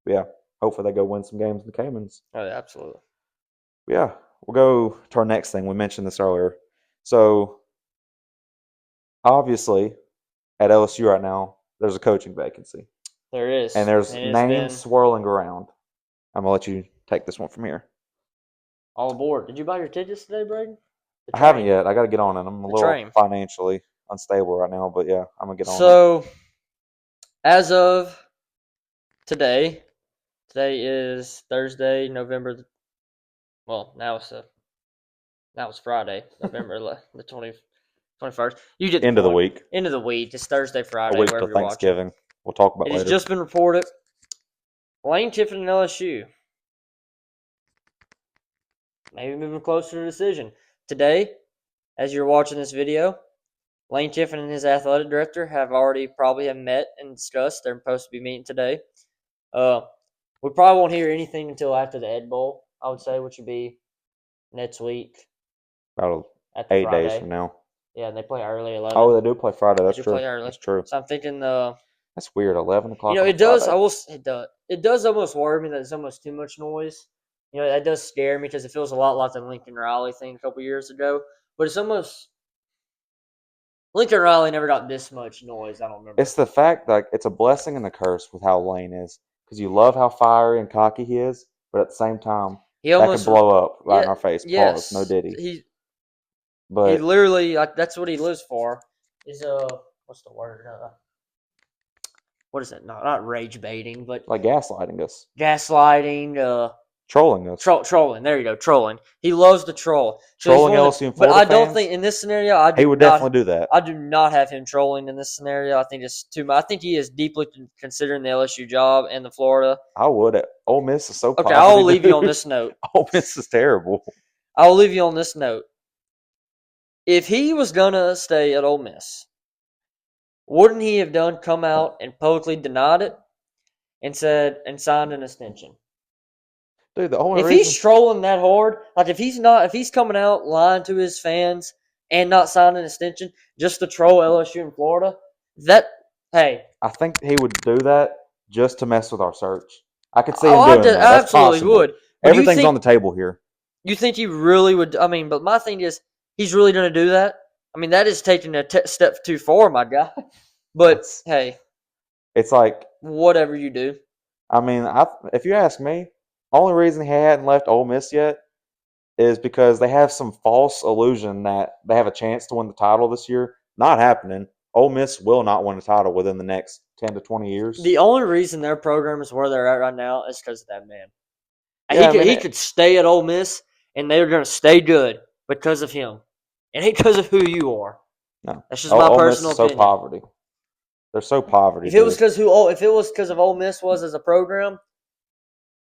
But yeah, hopefully they go win some games in the Caymans. Oh yeah, absolutely. But yeah, we'll go to our next thing. We mentioned this earlier. So obviously at LSU right now, there's a coaching vacancy. There And is. there's And it's names been swirling around. I'm gonna let you take this one from here. all aboard. Did you buy your tickets today, Braden? The I haven't train. yet. I got to get on it. I'm a The little train. financially unstable right now, but yeah, I'm gonna get on it. So as of today, today is Thursday, November. Well, now it's Friday, November the 21st. You get the End of the point. week, End of the week. It's Thursday, a Friday, week till wherever you're watching. Thanksgiving. We'll talk about It has later. just been reported. Lane Kiffin and LSU maybe moving closer to a decision. Today, as you're watching this video, Lane Kiffin and his athletic director have already probably have met and discussed. They're supposed to be meeting today. Uh, we probably won't hear anything until after the Ed Bowl, I would say, which would be next week About at the 8 days Friday. from now. Yeah, and they play early 11. Oh, they do play Friday. They That's do true. play early. That's true. So I'm thinking That's weird. 11 o'clock on a it does. Friday. I will. It does almost worry me that it's almost too much noise. That does scare me because it feels a lot like the Lincoln Riley thing a couple years ago. But it's almost Lincoln Riley never got this much noise. I don't remember. It's the fact that it's a blessing and a curse with how Lane is, because you love how fiery and cocky he is, but at the same time, He that could almost blow up right yeah in our face. Pause. No yes diddy. he But literally that's what he lives for. Is what's the word? What is it? Not rage baiting, but like gaslighting us, gaslighting. trolling us, Trolling. There you go. Trolling. He loves to troll. So he's trolling one of LSU the. and But Florida I don't fans. think in this scenario, I He do would not. definitely do that. I do not have him trolling in this scenario. I think it's too much. I think he is deeply considering the LSU job and the Florida. I would. Ole Miss is so Okay, I'll poverty, leave you on dude. this note. Ole Miss is terrible. I'll leave you on this note. If he was gonna stay at Ole Miss, wouldn't he have come out and publicly denied it and said and signed an extension? Dude, the only If reason he's trolling that hard, like if he's coming out lying to his fans and not signing an extension just to troll LSU in Florida, hey, I think he would do that just to mess with our search. I could see oh, him doing that. I That's absolutely possible. would. But do Everything's on the table here. you think he really would? I mean, but my thing is, he's really going to do that. I mean, that is taking a step too far, my guy. But It's hey, it's like, whatever you do. I mean, if you ask me, only reason he hadn't left Ole Miss yet is because they have some false illusion that they have a chance to win the title this year. Not happening. Ole Miss will not win a title within the next 10 to 20 years. The only reason their program is where they're at right now is because of that man. And Yeah, I mean, he could stay at Ole Miss, and they're going to stay good because of him. It ain't because of who you are. no. That's just my Ole Miss personal is so opinion. poverty. They're so poverty, If it was dude. because of Ole Miss was as a program,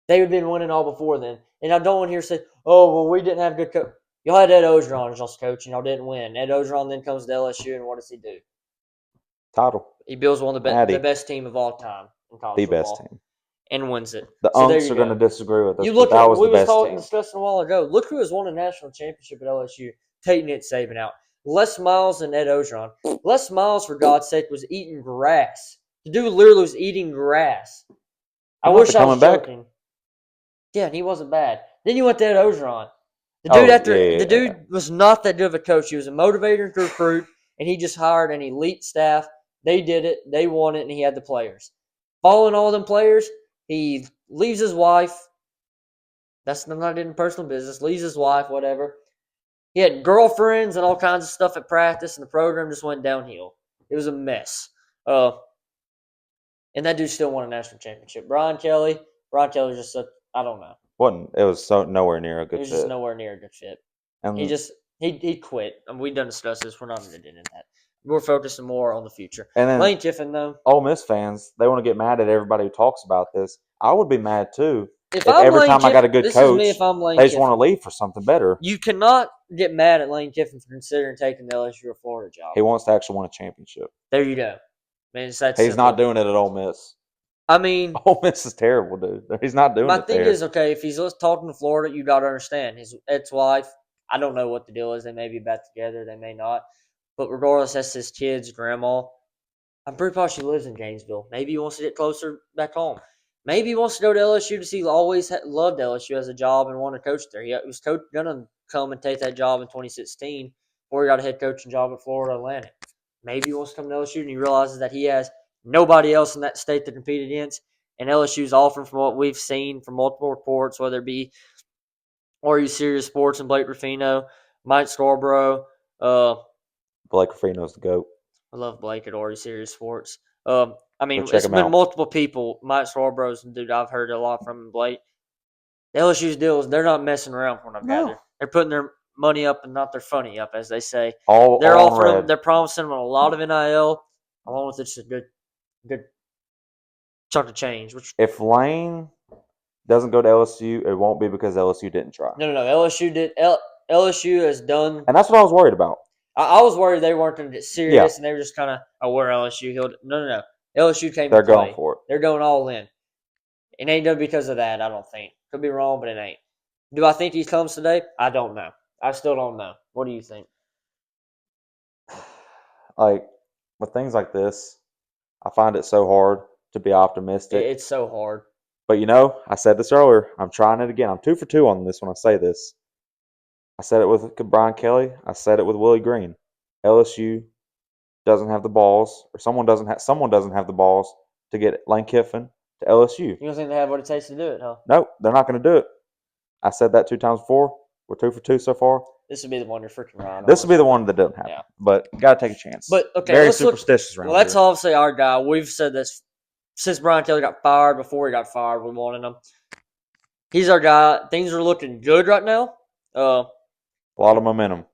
they would have been winning all before then. And I don't want to hear say, "Oh, well, we didn't have good coach." Y'all had Ed Ogeron as y'all's coach, and y'all didn't win. Ed Ogeron then comes to LSU, and what does he do? Title. He builds one of the Natty. best team of all time in college The best football team. and wins it. The So there Unks you are going to go. disagree with us, You but look that at was the we was best team. discussing a while ago. Look who has won a national championship at LSU. Take Nick Saban out. Les Miles and Ed Ogeron. Les Miles, for God's sake, was eating grass. The dude literally was eating grass. I He might be wish I was coming back. joking. Yeah, and he wasn't bad. Then you went to Ed Ogeron. Oh, The yeah. dude was not that good of a coach. He was a motivator to recruit, and he just hired an elite staff. They did it. They won it, and he had the players. Following all them players, he leaves his wife. That's not in personal business. Leaves his wife, whatever. He had girlfriends and all kinds of stuff at practice, and the program just went downhill. It was a mess. And that dude still won a national championship. Brian Kelly just said, I don't know. It was so nowhere near a It good was just fit. nowhere near a good fit. He And just he quit. I mean, we done discussed this. We're not going to get into that. We're focusing more on the future. then Lane Kiffin, though. Ole Miss fans, they want to get mad at everybody who talks about this. I would be mad too If if I'm every Lane time I got a Kiffin, good this is me. coach, If I'm Lane they just want to Kiffin, leave for something better. you cannot get mad at Lane Kiffin for considering taking the LSU or Florida job. He wants to actually win a championship. There you go. Man, it's that He's simple. not doing it at Ole Miss. I mean, Ole Miss is terrible, dude. He's not doing my it thing there. is, okay, if he's talking to Florida, you got to understand his ex-wife. I don't know what the deal is. They may be back together. They may not. But regardless, that's his kid's grandma. I'm pretty sure she lives in Gainesville. Maybe he wants to get closer back home. Maybe he wants to go to LSU to see. Always loved LSU as a job and wanted to coach there. He was gonna come and take that job in 2016 before he got a head coaching job at Florida Atlantic. Maybe he wants to come to LSU and he realizes that he has nobody else in that state to compete against. And LSU's offering, from what we've seen from multiple reports, whether it be Are You Serious Sports and Blake Ruffino, Mike Scarborough. Blake Ruffino's the GOAT. I love Blake at Are You Serious Sports. I Go mean, check it's him been out. multiple people. Mike Scarborough's a dude I've heard a lot from, and Blake. The LSU's deals, they're not messing around from what I've gathered. No. They're putting their money up and not their funny up, as they say. All They're on offering them, red. they're promising them a lot of NIL, along with just a good chunk of change. If Lane doesn't go to LSU, it won't be because LSU didn't try. No. LSU has done. And that's what I was worried about. I was worried they weren't going to get serious, Yeah. and they were just kind of, we're LSU. No. LSU came They're to play. going for it. They're going all in. It ain't done because of that, I don't think. Could be wrong, but it ain't. Do I think he comes today? I don't know. I still don't know. What do you think? like with things like this, I find it so hard to be optimistic. It's so hard. But I said this earlier. I'm trying it again. I'm 2 for 2 on this when I say this. I said it with Brian Kelly. I said it with Willie Green. LSU doesn't have the balls, or someone doesn't have the balls to get Lane Kiffin to LSU. You don't think they have what it takes to do it, huh? Nope, they're not going to do it. I said that 2 times before. We're 2 for 2 so far. This would be the one you're freaking right. This will be the one that doesn't happen. Yeah. But got to take a chance. But okay, very superstitious look, around well, that's here. obviously our guy. We've said this since Brian Kelly got fired. Before he got fired, we wanted him. He's our guy. Things are looking good right now. A lot of momentum.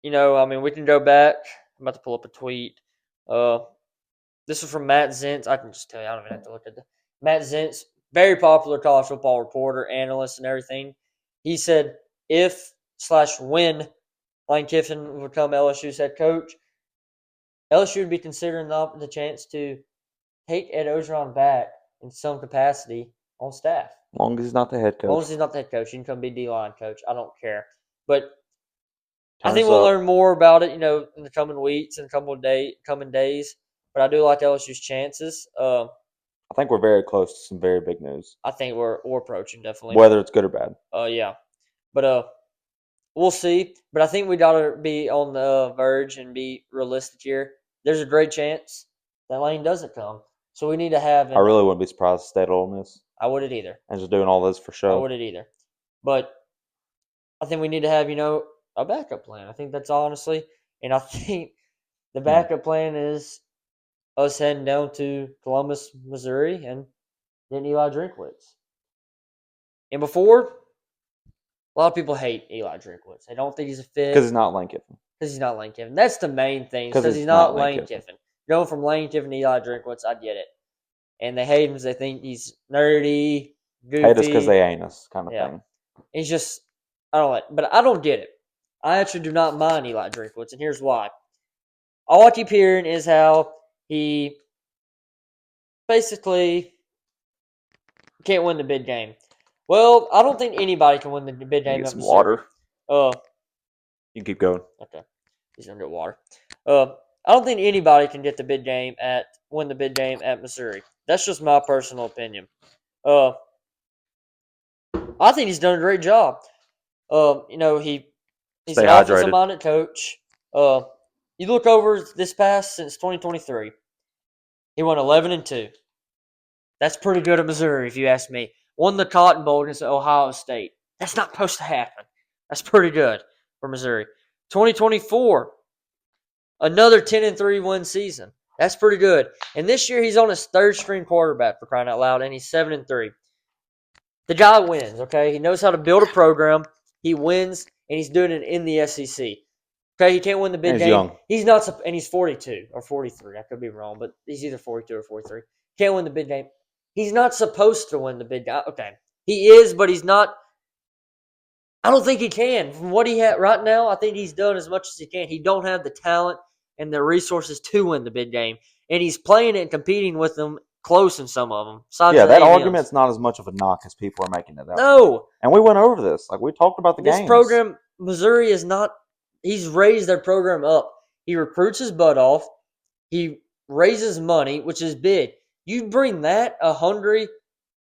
We can go back. I'm about to pull up a tweet. This is from Matt Zentz. I can just tell you. I don't even have to look at Matt Zentz, very popular college football reporter, analyst, and everything. He said, if/when Lane Kiffin would become LSU's head coach, LSU would be considering the chance to take Ed Ogeron back in some capacity on staff. As long as he's not the head coach. As long as he's not the head coach, he can come be D-line coach. I don't care. But I think we'll learn more about it, in the coming weeks and coming days. But I do like LSU's chances. I think we're very close to some very big news. I think we're approaching, definitely. Whether it's good or bad. Yeah. But we'll see. But I think we got to be on the verge and be realistic here. There's a great chance that Lane doesn't come. So we need to have... I really wouldn't be surprised if State of Ole Miss. I wouldn't either. And just doing all this for show. I wouldn't either. But I think we need to have, a backup plan. I think that's honestly. And I think the backup plan is us heading down to Columbus, Missouri, and then Eli Drinkwitz. And before, a lot of people hate Eli Drinkwitz. They don't think he's a fit. Because he's not Lane Kiffin. Because he's not Lane Kiffin. That's the main thing. Because he's not Lane Kiffin. Going from Lane Kiffin to Eli Drinkwitz, I get it. And they hate him because they think he's nerdy, goofy. Hate us because they ain't us, kind of thing. He's just, I don't like it. But I don't get it. I actually do not mind Eli Drinkwitz, and here's why. All I keep hearing is how he basically can't win the big game. Well, I don't think anybody can win the big game. Get some water. You can keep going. Okay. He's going to get water. I don't think anybody can get the big game win the big game at Missouri. That's just my personal opinion. I think he's done a great job. He's an offensive-minded coach. You look over this past since 2023, he won 11-2. That's pretty good at Missouri, if you ask me. Won the Cotton Bowl against Ohio State. That's not supposed to happen. That's pretty good for Missouri. 2024, another 10-3 win season. That's pretty good. And this year, he's on his third-string quarterback, for crying out loud, and he's 7-3. The guy wins, okay? He knows how to build a program. He wins, and he's doing it in the SEC. Okay, he can't win the big game. Young. He's not, and he's 42 or 43. I could be wrong, but he's either 42 or 43. Can't win the big game. He's not supposed to win the big game. Okay, he is, but he's not. I don't think he can. From what he had right now, I think he's done as much as he can. He don't have the talent and the resources to win the big game, and he's playing it and competing with them close in some of them. That argument's not as much of a knock as people are making it out. No, and we went over this. Like we talked about this program. Missouri is not. He's raised their program up. He recruits his butt off. He raises money, which is big. You bring that, a hungry,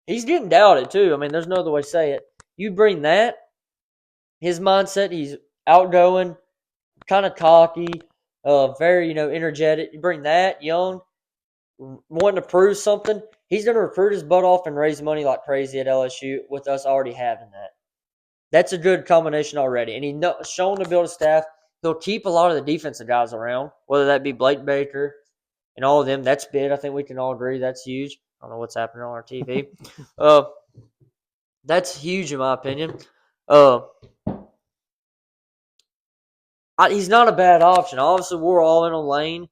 he's getting doubted too. I mean, there's no other way to say it. You bring that, his mindset, he's outgoing, kind of cocky, very, energetic. You bring that, young, wanting to prove something. He's going to recruit his butt off and raise money like crazy at LSU with us already having that. That's a good combination already. And he's shown to build a staff. He'll keep a lot of the defensive guys around, whether that be Blake Baker and all of them. That's big. I think we can all agree that's huge. I don't know what's happening on our TV. That's huge in my opinion. He's not a bad option. Obviously, we're all in on Lane.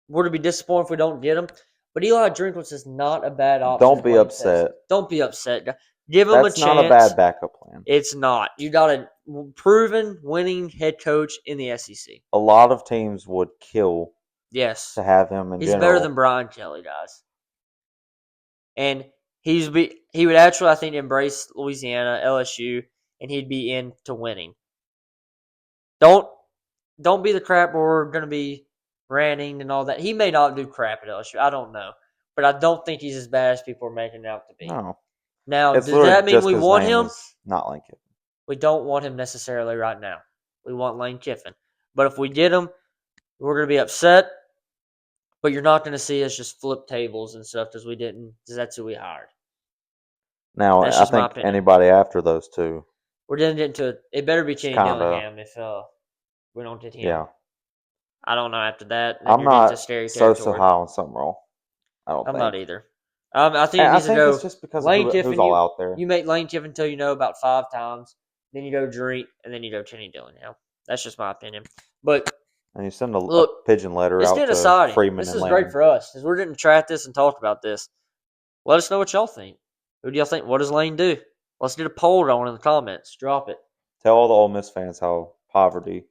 We're to be disappointed if we don't get him. But Eli Drinkwitz is not a bad option. Don't be upset. Don't be upset. Give him a chance. That's not a bad backup plan. It's not. You got a proven winning head coach in the SEC. A lot of teams would kill to have him in He's general. better than Brian Kelly, guys. And he would actually, I think, embrace Louisiana, LSU, and he'd be into winning. Don't be the crap we're going to be ranting and all that. He may not do crap at LSU. I don't know. But I don't think he's as bad as people are making it out to be. No. Now, It's does literally that mean just we because his want name him? is not Lane Kiffin. We don't want him necessarily right now. We want Lane Kiffin. But if we get him, we're going to be upset. But you're not going to see us just flip tables and stuff because we didn't. Because that's who we hired. Now, That's I just my think opinion. anybody after those two, We're going to get into it. It better be it's Kenny kind of, Dillingham if we don't get him. yeah. I don't know after that. Then I'm you're getting to not scary so territory. high on Summerall. I don't I'm not think. either. I think it And I needs to think it's go just because of Lane who's Kiffin. all You out there. you make Lane Kiffin until you know about 5 times. Then you go Drake, and then you go Kenny Dillingham. That's just my opinion. But And you send a look, pigeon letter it's out getting to exciting. Freeman This and is great Lanning. for us because we're getting to track this and talk about this. Let us know what y'all think. Who do y'all think? What does Lane do? Let's get a poll on in the comments. Drop it. Tell all the Ole Miss fans how poverty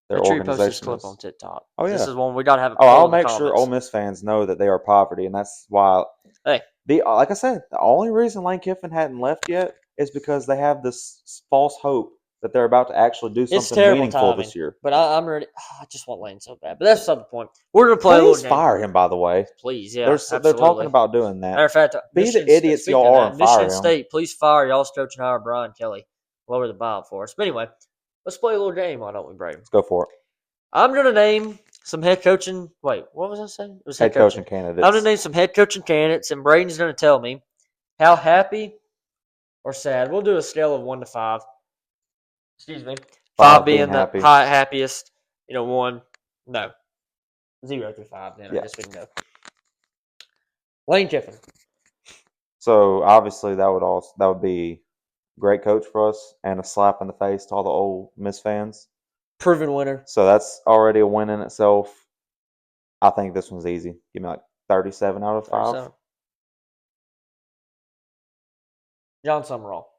their Make sure you post this organization clip on is. TikTok. Oh This yeah. is one we gotta have a Oh, poll I'll in the make sure Ole comments. Miss fans know that they are poverty, and that's why. Hey, Like I said, the only reason Lane Kiffin hadn't left yet is because they have this false hope that they're about to actually do it's something terrible meaningful timing, this year. but I'm ready. I just want Lane so bad. But that's not the point. We're gonna play a little Please game. fire him. By the way, Please, yeah, they're talking absolutely. about doing that. Matter of fact, Be the Michigan. idiots Speaking y'all of are that, and fire Michigan him. State, please fire y'all's coach and hire Brian Kelly. Lower the bound for us. But anyway, let's play a little game. Why don't we, Brady? Let's go for it. I'm gonna name some head coaching. Wait, what was I saying? It was head Head coaching coaching. I'm gonna candidates. name some head coaching candidates, and Braden's gonna tell me how happy or sad. We'll do a scale of 1 to 5. Excuse me. Five Five being being the happy. happiest. 1. No. 0 through 5. Then I Yeah. guess we can go. Lane Kiffin. So obviously that would be great coach for us and a slap in the face to all the Ole Miss fans. Proven winner. So that's already a win in itself. I think this one's easy. Give me like 37 out of 5. 37. John Summerall.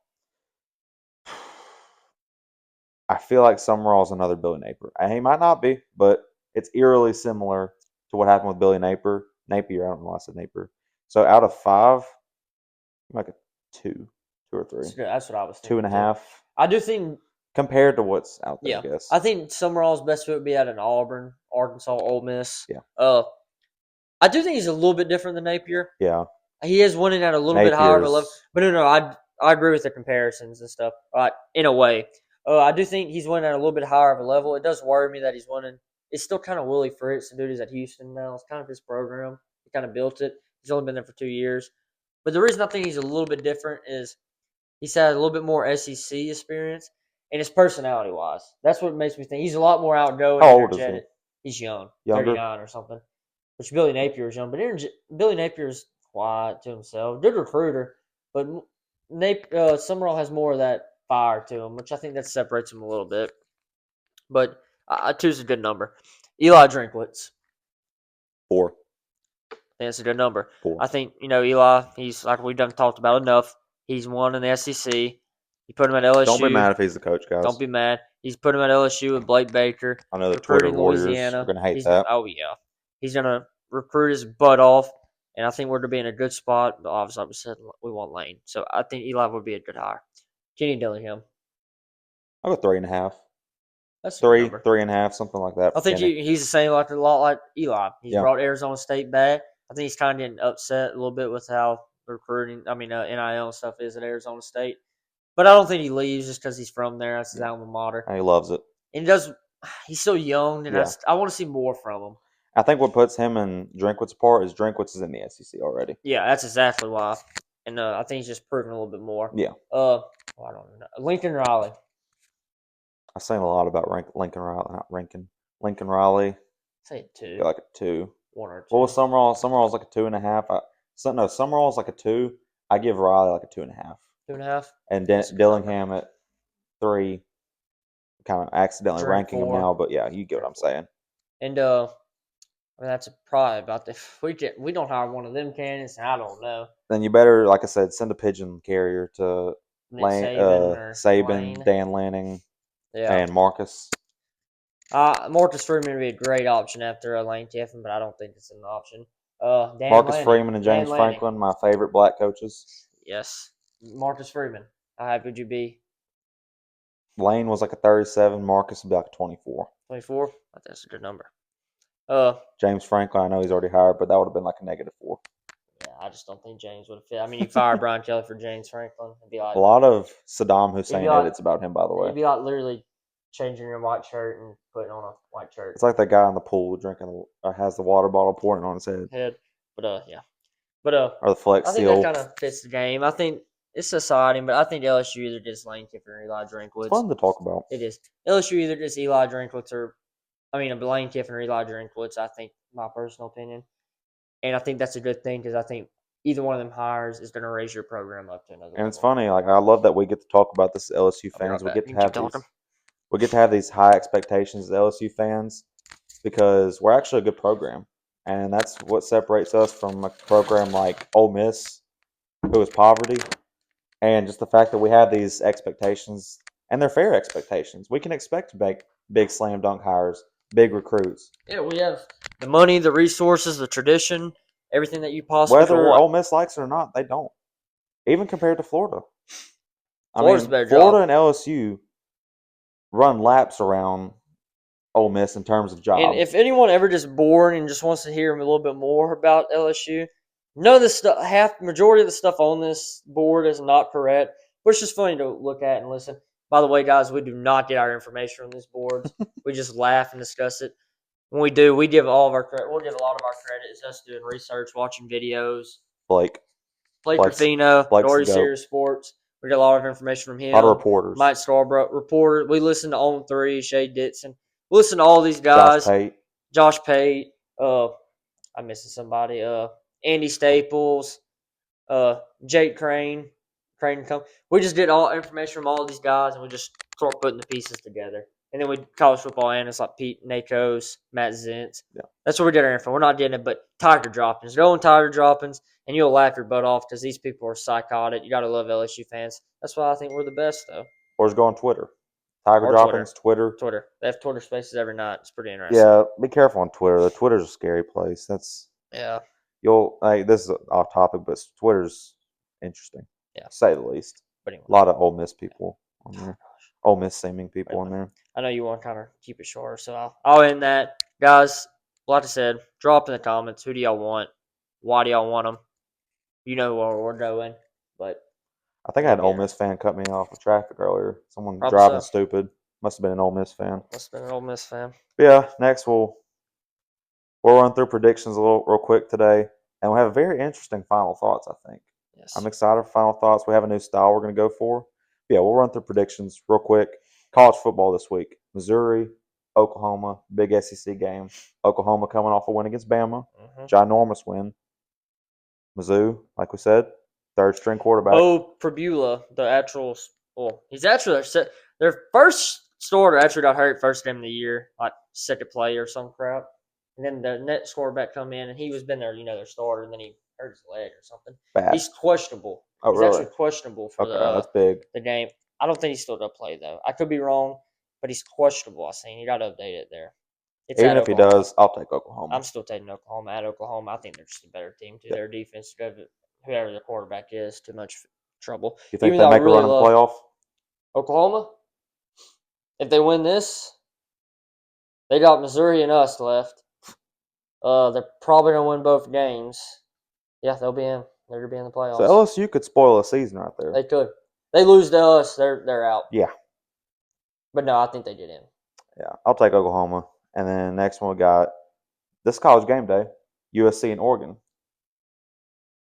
I feel like Summerall's another Billy Napier. And he might not be, but it's eerily similar to what happened with Billy Napier. Napier, I don't know why I said Napier. So out of 5, like a 2 or 3. That's what I was thinking. 2.5. I do think Compared to what's out there, Yeah, I guess. I think Summerall's best fit would be at an Auburn, Arkansas, Ole Miss. Yeah. I do think he's a little bit different than Napier. Yeah. He is winning at a little bit higher of a level. But no, I agree with the comparisons and stuff. In a way, I do think he's winning at a little bit higher of a level. It does worry me that he's winning. It's still kind of Willie Fritz, the dude who's at Houston now. It's kind of his program. He kind of built it. He's only been there for 2 years. But the reason I think he's a little bit different is he's had a little bit more SEC experience, and his personality wise, that's what makes me think he's a lot more outgoing, How old is he? energetic. He's young, Younger? 39 or something. Which Billy Napier is young, but Billy Napier is quiet to himself. Good recruiter, but Summerall has more of that fire to him, which I think that separates him a little bit. But 2's a good number. Eli Drinkwitz. 4. I think that's a good number. 4. I think, Eli, he's like we've done talked about enough. He's won in the SEC. You put him at LSU. Don't be mad if he's the coach, guys. Don't be mad. He's put him at LSU with Blake Baker. I know the Twitter warriors Louisiana. are going to hate that. Oh, yeah. He's going to recruit his butt off, and I think we're going to be in a good spot. But obviously, like we said, we want Lane. So I think Eli would be a good hire. Kenny Dillingham. I'll go 3.5. That's 3, 3.5, something like that. I think he's the same, a lot like Eli. He's brought Arizona State back. I think he's kind of getting upset a little bit with how NIL and stuff is at Arizona State. But I don't think he leaves just because he's from there. That's his alma mater. He loves it. And he's still young, and I want to see more from him. I think what puts him and Drinkwitz apart is Drinkwitz is in the SEC already. Yeah, that's exactly why. And I think he's just proven a little bit more. Yeah. I don't know. Lincoln Riley. I've seen a lot about Lincoln Riley. Say 2. Like a 2. 1 or 2. What was Summerall? Summerall's like a 2.5. Summerall's like a 2. I give Riley like a 2.5. 2.5. And Dillingham at 3. Kind of accidentally ranking him now, but yeah, you get what I'm saying. And that's probably about the we don't hire one of them candidates. I don't know. Then you better, like I said, send a pigeon carrier to Saban, Dan Lanning, and Marcus. Marcus Freeman would be a great option after Lane Kiffin, but I don't think it's an option. Marcus Freeman and James Franklin, my favorite black coaches. Yes. Marcus Freeman. How happy would you be? Lane was like a 37. Marcus would be like a 24. 24? That's a good number. James Franklin, I know he's already hired, but that would have been like a -4. Yeah, I just don't think James would have fit. I mean, you fire Brian Kelly for James Franklin, it'd be A like lot of Saddam it'd be Hussein like edits about him, by the way. it'd be like literally changing your white shirt and putting on a white shirt. It's like that guy in the pool drinking, has the water bottle pouring on his head. But yeah. But Or the Flex I think that Seal. kind of fits the game. I think it's exciting, but I think LSU either just Lane Kiffin or Eli It's Drinkwitz. fun to talk about. It is. LSU either just Eli Drinkwitz or, I mean, a Lane Kiffin or Eli Drinkwitz, I think, my personal opinion. And I think that's a good thing because I think either one of them hires is going to raise your program up to another level. And it's funny, like I love that we get to talk about this as LSU fans. Right, We get to have these high expectations as LSU fans because we're actually a good program, and that's what separates us from a program like Ole Miss, who is poverty, and just the fact that we have these expectations, and they're fair expectations. We can expect big slam dunk hires, big recruits. Yeah, we have the money, the resources, the tradition, everything that you possibly could Whether want. Ole Miss likes it or not, they don't. Even compared to Florida. Florida's a better Florida job. and LSU run laps around Ole Miss in terms of job. And if anyone ever just bored and just wants to hear a little bit more about LSU, none of this stuff, majority of the stuff on this board is not correct, but it's just funny to look at and listen. By the way, guys, we do not get our information from these boards. We just laugh and discuss it. When we do, we give all of our credit. We'll give a lot of our credit. It's us doing research, watching videos. Blake Ruffino, Blake's Dory the goat. Series Sports. We get a lot of information from him. A lot of reporters. Mike Starbrook, reporter. We listen to On 3, Shay Ditson. We listen to all these guys. Josh Pate. I'm missing somebody. Andy Staples. Jake Crane. Crane and Company. We just did all information from all these guys, and we just start putting the pieces together. And then we college football analysts like Pete Nakos, Matt Zintz. Yeah. That's what we did our info. We're not getting it, but Tiger droppings. Go on Tiger droppings, and you'll laugh your butt off because these people are psychotic. You got to love LSU fans. That's why I think we're the best, though. Or just go on Twitter. Tiger droppings, Twitter. They have Twitter spaces every night. It's pretty interesting. Yeah, be careful on Twitter. The Twitter's a scary place. This is off topic, but Twitter's interesting. Yeah. To say the least. Anyway. A lot of Ole Miss people on there. Ole Miss seeming people on there. I know you want to kind of keep it short, so I'll end that. Guys, like I said, drop in the comments. Who do y'all want? Why do y'all want them? You know where we're going, but I think I had an Ole Miss fan cut me off with traffic earlier. Someone driving stupid. Must have been an Ole Miss fan. But yeah, next we'll run through predictions real quick today, and we'll have very interesting final thoughts, I think. Yes. I'm excited for final thoughts. We have a new style we're going to go for. But yeah, we'll run through predictions real quick. College football this week. Missouri, Oklahoma, big SEC game. Oklahoma coming off a win against Bama. Ginormous win. Mizzou, like we said, third string quarterback. Pribula, he's actually their first starter actually got hurt first game of the year, like second play or some crap. And then the next quarterback come in, and he was been their starter, and then he hurt his leg or something. Bad. He's questionable. Oh, he's really? Actually questionable for that's big. The game. I don't think he's still going to play, though. I could be wrong, but he's questionable. I seen. You got to update it there. Even if he does, I'll take Oklahoma. I'm still taking Oklahoma at Oklahoma. I think they're just a better team, too. Yep. Their defense, whoever the quarterback is, too much trouble. You think they make a run in the playoff? Oklahoma? If they win this, they got Missouri and us left. They're probably going to win both games. Yeah, they'll be in. They're going to be in the playoffs. So LSU could spoil a season right there. They could. They lose to us, they're out. Yeah. But no, I think they get in. Yeah, I'll take Oklahoma. And then next one we got this college game day, USC and Oregon.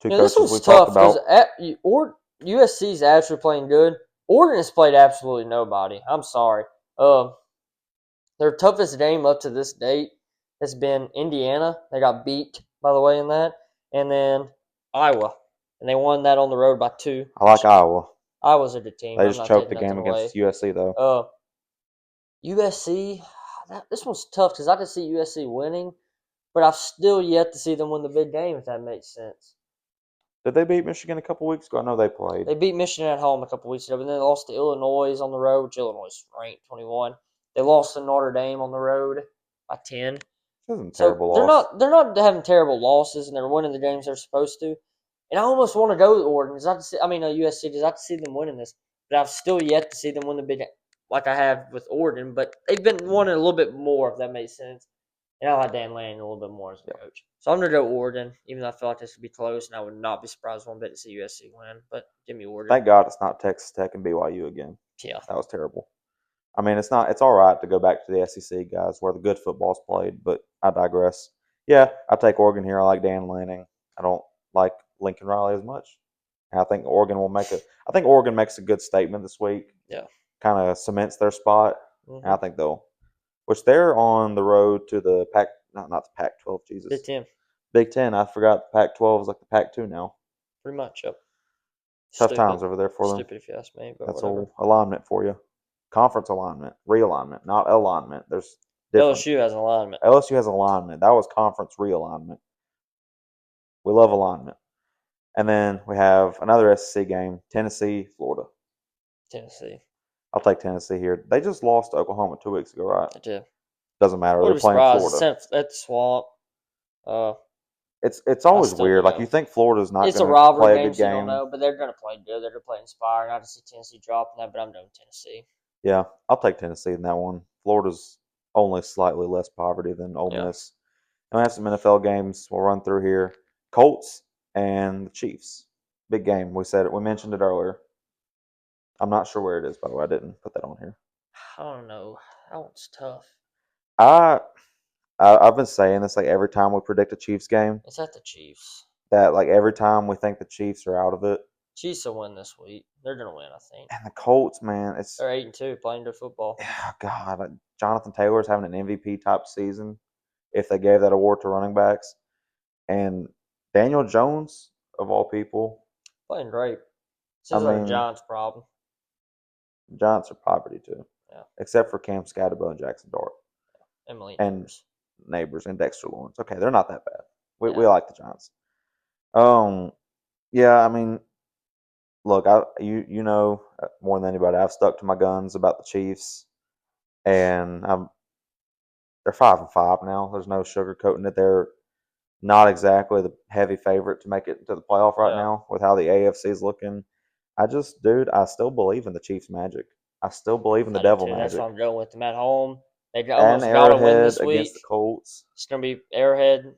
Two coaches we talked about. USC is actually playing good. Oregon has played absolutely nobody. I'm sorry. Their toughest game up to this date has been Indiana. They got beat, by the way, in that. And then Iowa. And they won that on the road by 2. I like Iowa. Iowa's a good team. They just choked the game against USC, though. USC, this one's tough because I could see USC winning, but I've still yet to see them win the big game, if that makes sense. Did they beat Michigan a couple weeks ago? I know they played. They beat Michigan at home a couple weeks ago, but then they lost to Illinois on the road, which Illinois is ranked 21. They lost to Notre Dame on the road by 10. This isn't a terrible loss. They're not having terrible losses, and they're winning the games they're supposed to. And I almost want to go with Oregon. USC, because I see them winning this. But I've still yet to see them win the big game like I have with Oregon. But they've been winning a little bit more, if that makes sense. And I like Dan Lanning a little bit more as a coach. So I'm going to go Oregon, even though I feel like this would be close, and I would not be surprised one bit to see USC win. But give me Oregon. Thank God it's not Texas Tech and BYU again. Yeah. That was terrible. I mean, it's not. It's all right to go back to the SEC, guys, where the good football's played. But I digress. Yeah, I take Oregon here. I like Dan Lanning. I don't like Lincoln Riley as much. And I think Oregon will make a. I think Oregon makes a good statement this week. Yeah. Kind of cements their spot. Mm-hmm. And I think they'll. Which they're on the road to the Pac. Not the Pac-12. Jesus. Big Ten. Big Ten. I forgot the Pac-12 is like the Pac-2 now. Pretty much. Yep. Tough times over there for them. Stupid if you ask me, but that's whatever. all alignment for you. Conference alignment, realignment, not alignment. There's different. LSU has alignment. LSU has alignment. That was conference realignment. We love alignment. And then we have another SEC game, Tennessee, Florida. Tennessee. I'll take Tennessee here. They just lost to Oklahoma 2 weeks ago, right? They did. Doesn't matter. They're playing Florida. At the Swamp. It's always weird. Like you think Florida's not going to play a good game. So you don't know, but they're going to play good. They're going to play inspired. I just see Tennessee dropping that, but I'm doing Tennessee. Yeah, I'll take Tennessee in that one. Florida's only slightly less poverty than Ole Miss. And we have some NFL games we'll run through here. Colts and the Chiefs. Big game. We said it. We mentioned it earlier. I'm not sure where it is, by the way. I didn't put that on here. I don't know. That one's tough. I've been saying this like every time we predict a Chiefs game. It's at the Chiefs. That like every time we think the Chiefs are out of it. Chiefs will win this week. They're gonna win, I think. And the Colts, man, they're 8-2 playing good football. Yeah, God, Jonathan Taylor's having an MVP type season. If they gave that award to running backs, and Daniel Jones of all people playing great. This is a Giants problem. Giants are poverty too. Yeah. Except for Cam Scatterbo and Jackson Dart. Emily and Neighbors and Dexter Lawrence. Okay, they're not that bad. We like the Giants. Yeah, I mean, look, you know more than anybody, I've stuck to my guns about the Chiefs, and they're 5-5 now. There's no sugarcoating it. They're not exactly the heavy favorite to make it to the playoff right now with how the AFC is looking. I still believe in the Chiefs' magic. I still believe in the devil magic. That's what I'm going with them at home. They almost got to win this week against the Colts. It's going to be Arrowhead.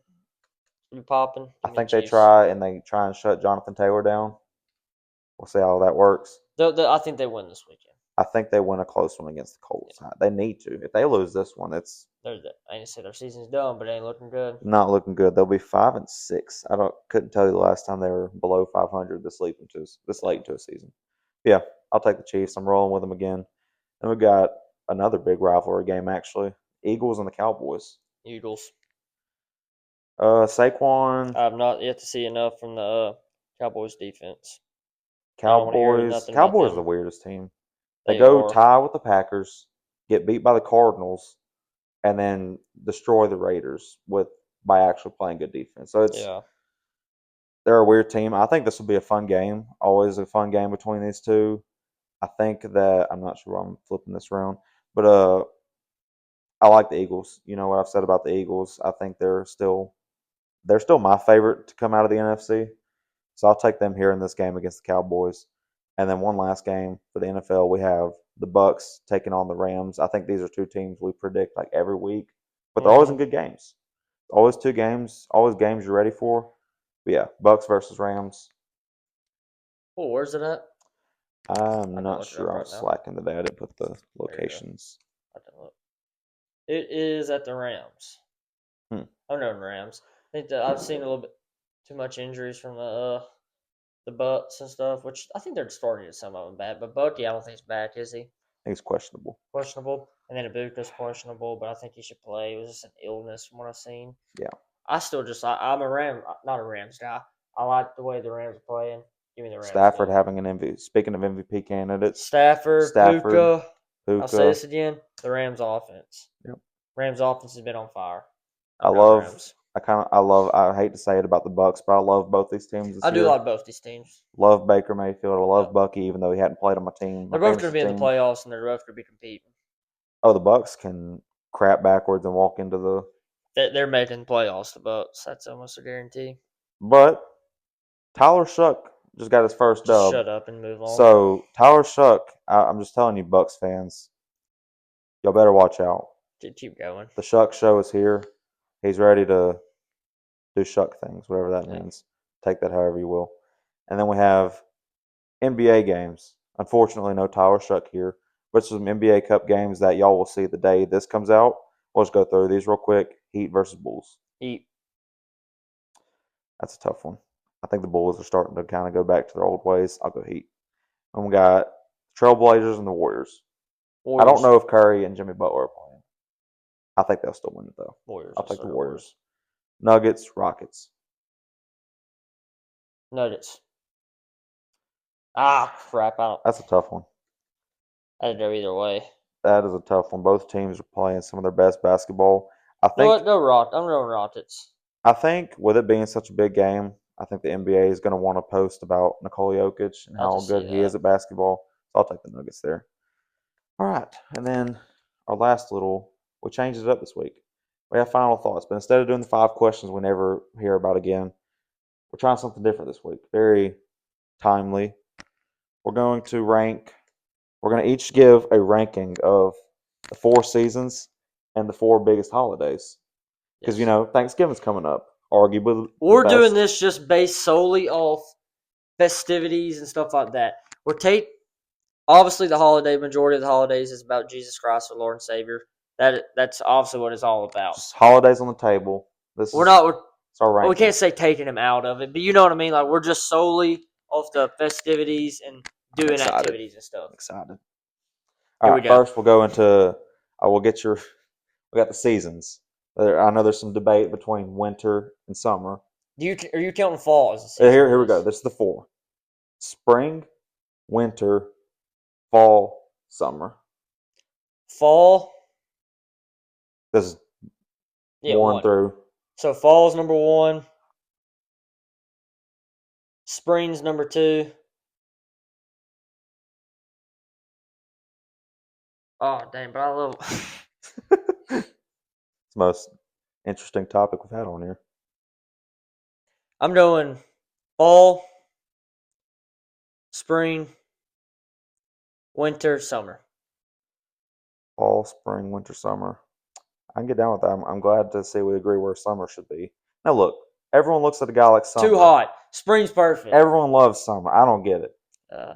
Be popping. I think they try and shut Jonathan Taylor down. We'll see how that works. I think they win this weekend. I think they win a close one against the Colts. Yeah. They need to. If they lose this one, I ain't say their season's done, but it ain't looking good. Not looking good. They'll be 5-6. Couldn't tell you the last time they were below 500 this late into a season. Yeah, I'll take the Chiefs. I'm rolling with them again. And we got another big rivalry game actually. Eagles and the Cowboys. Eagles. Saquon. I've not yet to see enough from the Cowboys defense. Cowboys are the weirdest team. They go tie with the Packers, get beat by the Cardinals, and then destroy the Raiders by actually playing good defense. So they're a weird team. I think this will be a fun game. Always a fun game between these two. I think that I'm not sure why I'm flipping this around, but I like the Eagles. You know what I've said about the Eagles. I think they're still my favorite to come out of the NFC. So I'll take them here in this game against the Cowboys. And then one last game for the NFL, we have the Bucks taking on the Rams. I think these are two teams we predict like every week, but they're always in good games. Always two games, always games you're ready for. But yeah, Bucks versus Rams. Oh, where's it at? I'm not sure. I'm slacking today. I didn't put the locations. It is at the Rams. I'm knowing Rams. I think that I've seen a little bit too much injuries from the Bucks and stuff, which I think they're starting to get some of them back. But Bucky, I don't think he's back, is he? I think he's questionable. And then Ibuka's questionable, but I think he should play. It was just an illness from what I've seen. Yeah. I'm a not a Rams guy. I like the way the Rams are playing. Give me the Rams. Stafford having an MVP. Speaking of MVP candidates. Stafford. Puka. I'll say this again. The Rams offense. Yep. Rams offense has been on fire. I hate to say it about the Bucks, but I love both these teams this year. I do like both these teams. Love Baker Mayfield. I love Bucky, even though he hadn't played on my team. They're both going to be in the playoffs, and they're both going to be competing. Oh, the Bucks can crap backwards and walk into the. They're making the playoffs. The Bucks. That's almost a guarantee. But Tyler Shuck just got his first dub. Shut up and move on. So Tyler Shuck, I'm just telling you, Bucks fans, y'all better watch out. Keep going. The Shuck Show is here. He's ready to do shuck things, whatever that Yeah. means. Take that however you will. And then we have NBA games. Unfortunately, no Tyler Shuck here, but some NBA Cup games that y'all will see the day this comes out. We'll just go through these real quick. Heat versus Bulls. Heat. That's a tough one. I think the Bulls are starting to kind of go back to their old ways. I'll go Heat. And we got Trailblazers and the Warriors. I don't Warriors. know if Curry and Jimmy Butler are playing. I think they'll still win it, though. Warriors. I'll take the Warriors. Nuggets, Rockets. Nuggets. Ah, crap. That's a tough one. I didn't go either way. That is a tough one. Both teams are playing some of their best basketball. You know what? I'm going Rockets. I think with it being such a big game, I think the NBA is going to want to post about Nikola Jokic and how good he is at basketball. So I'll take the Nuggets there. All right. And then our last we changed it up this week. We have final thoughts, but instead of doing the 5 questions we never hear about again, we're trying something different this week. Very timely. We're going to each give a ranking of the 4 seasons and the 4 biggest holidays. Because, Thanksgiving's coming up. Arguably, we're doing this just based solely off festivities and stuff like that. Obviously, the majority of the holidays is about Jesus Christ, our Lord and Savior. That's obviously what it's all about. Just holidays on the table. We can't say taking him out of it, but you know what I mean. Like we're just solely off the festivities and doing activities and stuff. I'm excited. All right, first we'll go into. We got the seasons. I know there's some debate between winter and summer. Are you counting fall as a season? Here we go. This is the 4: spring, winter, fall, summer. Fall. This is 1 through. So fall's number 1. Spring's number 2. Oh dang! But I love. It's the most interesting topic we've had on here. I'm going fall, spring, winter, summer. Fall, spring, winter, summer. I can get down with that. I'm glad to see we agree where summer should be. Now look, everyone looks at a guy like summer. Too hot. Spring's perfect. Everyone loves summer. I don't get it.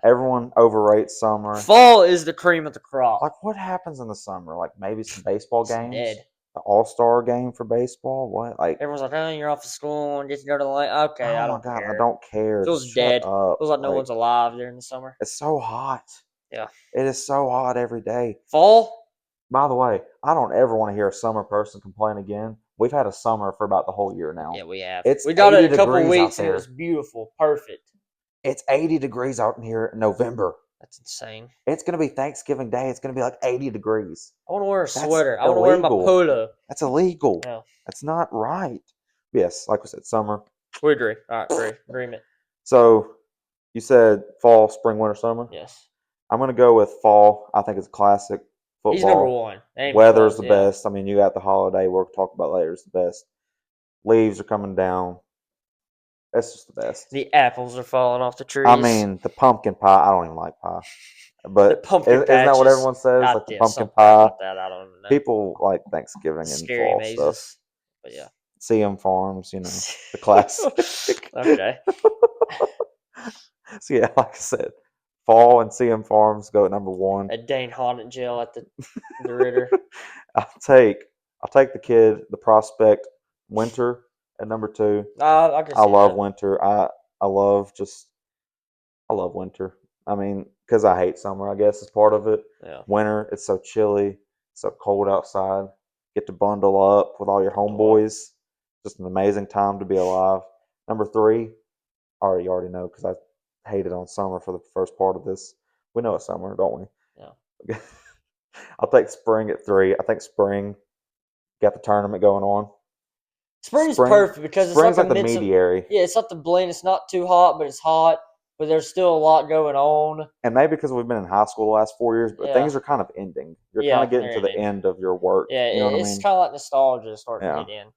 Everyone overrates summer. Fall is the cream of the crop. Like, what happens in the summer? Like, maybe some baseball games? Dead. The All-Star game for baseball? What? Like, everyone's like, oh, you're off of school and get to go to the lake. Okay, I don't care. I don't care. Feels dead. Up. Feels like no one's alive during the summer. It's so hot. Yeah. It is so hot every day. Fall? By the way, I don't ever want to hear a summer person complain again. We've had a summer for about the whole year now. Yeah, we have. We got it a couple weeks and it was beautiful. Perfect. It's 80 degrees out in here in November. That's insane. It's going to be Thanksgiving Day. It's going to be like 80 degrees. I want to wear a sweater. I want to wear my polo. That's illegal. No. That's not right. Yes, like we said, summer. We agree. All right, agreement. So, you said fall, spring, winter, summer? Yes. I'm going to go with fall. I think it's classic football. He's number 1. Weather's the best. I mean, you got the holiday we'll talk about later. It's the best. Leaves are coming down. That's just the best. The apples are falling off the trees. I mean, the pumpkin pie. I don't even like pie. But isn't that what everyone says? Like the pumpkin pie. Like that. I don't know. People like Thanksgiving and scary fall mazes. Stuff. But yeah. CM Farms, the classic. Okay. So yeah, like I said, fall and CM Farms go at number 1. At Dane Haunted Jail at the Ritter. I'll take the kid, the prospect, winter at number 2. I love winter. I love winter. I mean, because I hate summer, I guess is part of it. Yeah. Winter, it's so chilly, so cold outside. Get to bundle up with all your homeboys. Just an amazing time to be alive. Number 3, you already know because I hated on summer for the first part of this. We know it's summer, don't we? Yeah. I'll take spring at 3. I think spring got the tournament going on. Spring's perfect because it's like the mediary. Yeah, it's not the blend. It's not too hot, but it's hot. But there's still a lot going on. And maybe because we've been in high school the last 4 years, but things are kind of ending. You're kind of getting to the end of your work. Yeah, you know what I mean? It's kind of like nostalgia starting to hit in.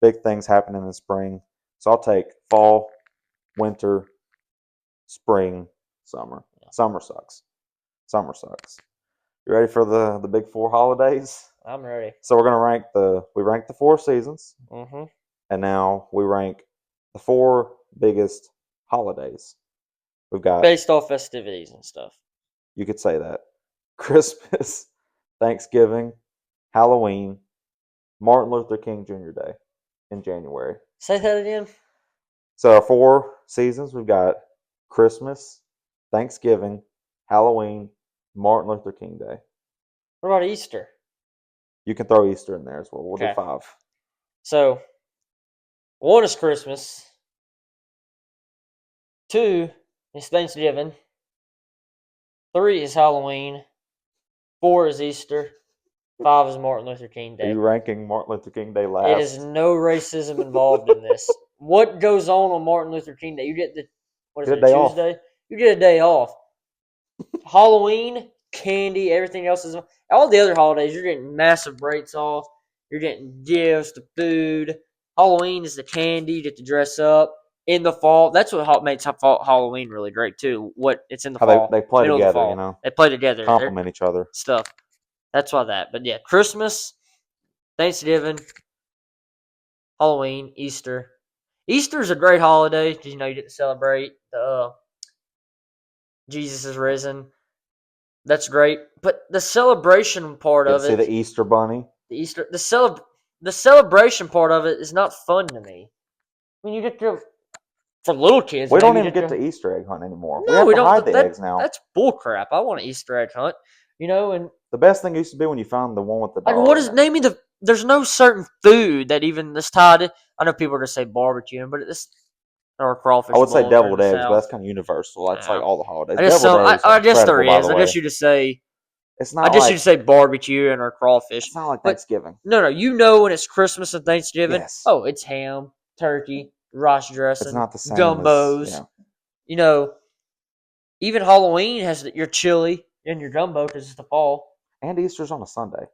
Big things happening in the spring. So I'll take fall, winter, spring, summer. Yeah. Summer sucks. You ready for the big 4 holidays? I'm ready. So we're gonna rank the 4 seasons, Mm-hmm. and now we rank the 4 biggest holidays. We've got, Based off festivities and stuff. you could say that, Christmas, Thanksgiving, Halloween, Martin Luther King Jr. Day in January. Say that again. So our 4 seasons, we've got Christmas, Thanksgiving, Halloween, Martin Luther King Day. What about Easter? You can throw Easter in there as well. We'll do Okay. 5. So 1 is Christmas. 2 is Thanksgiving. 3 is Halloween. 4 is Easter. 5 is Martin Luther King Are you Day. ranking Martin Luther King Day It is last? no racism involved in this. What goes on Martin Luther King Day? You get what is Get a it, day off. Tuesday? You get a day off. Halloween, candy, everything else is all the other holidays. You're getting massive breaks off. You're getting gifts, the food. Halloween is the candy. You get to dress up in the fall. That's what makes Halloween really great too. What it's in the How fall, they play middle of the together, fall. They play together. They're complement each other. stuff. That's why that. But yeah, Christmas, Thanksgiving, Halloween, Easter. Easter is a great holiday because you get to celebrate the Jesus is risen. That's great, but the celebration part Get to of see it, the Easter Bunny. the celebration part of it is not fun to me. I mean, you get to for little kids, We don't maybe you even get get to to. Easter egg hunt anymore. We No, have we to don't. hide the eggs now. That's bull crap. I want an Easter egg hunt. And The best thing used to be when you found the one with the like, what dog in is it. name me the? There's no certain food that even this tied. I know people are gonna say barbecue, but it's or I crawfish would say bowl if you're in deviled the eggs, but south. that's kind of universal. That's like Yeah. all the holidays. I guess Deviled so. eggs are I guess there incredible, by the is. I way. guess you just say. It's I not guess you like just say barbecue and or crawfish. it's not like But Thanksgiving. no, you know when it's Christmas and Thanksgiving. Yes, Oh, it's ham, turkey, rice it's dressing, not the same as gumbos. You know, even Halloween has your chili and your gumbo because it's the fall. and Easter's on a Sunday.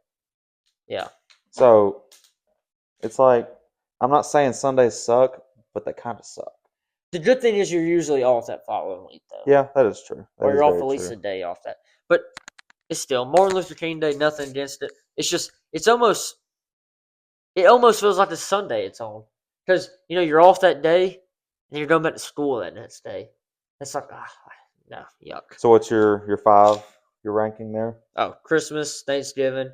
Yeah. So it's like I'm not saying Sundays suck, but they kind of suck. The good thing is you're usually off that following week though, Yeah, that is true. That or is you're off very at least true. a day off that. But it's still Martin Luther King Day. Nothing against it. It's just it almost feels like the Sunday it's on because you're off that day and you're going back to school that next day. It's like no yuck. So what's your 5? Your ranking there? Oh, Christmas, Thanksgiving,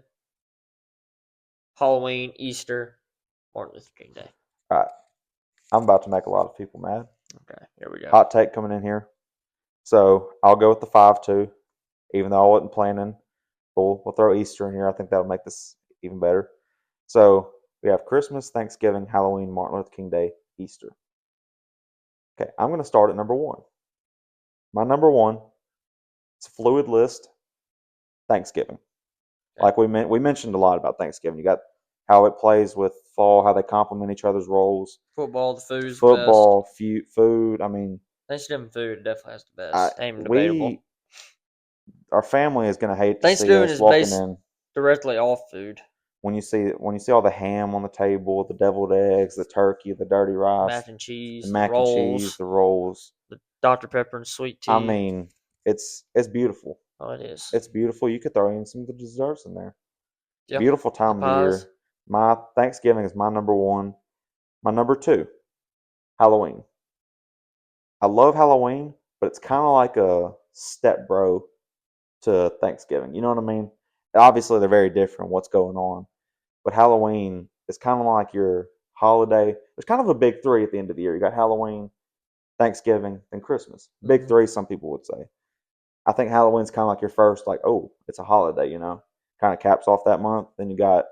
Halloween, Easter, Martin Luther King Day. All right. I'm about to make a lot of people mad. Okay, here we go. Hot take coming in here. So I'll go with the 5 too, even though I wasn't planning. We'll throw Easter in here. I think that'll make this even better. So we have Christmas, Thanksgiving, Halloween, Martin Luther King Day, Easter. Okay, I'm going to start at number 1. My number 1, it's a fluid list, Thanksgiving. Okay. Like we mentioned a lot about Thanksgiving. You got how it plays with fall, how they complement each other's roles. Football, the food is the best. Football, food. I mean, Thanksgiving food definitely has the best. Ain't even debatable. we our family is going to hate to see Thanksgiving us is walking based in directly off food. when you see all the ham on the table, the deviled eggs, the turkey, the dirty rice, Mac and the cheese, the mac and cheese, rolls, the rolls. the Dr. Pepper and sweet I tea. mean, it's beautiful. Oh, it is. It's beautiful. You could throw in some of the desserts in there. Yeah. Beautiful The time of the pies. year. My Thanksgiving is my number 1. My number 2, Halloween. I love Halloween, but it's kind of like a step bro to Thanksgiving. You know what I mean? Obviously, they're very different. What's going on? But Halloween is kind of like your holiday. There's kind of a big 3 at the end of the year. You got Halloween, Thanksgiving, and Christmas. Big Mm-hmm. 3, some people would say. I think Halloween's kind of like your first, like, oh, it's a holiday, kind of caps off that month. Then you got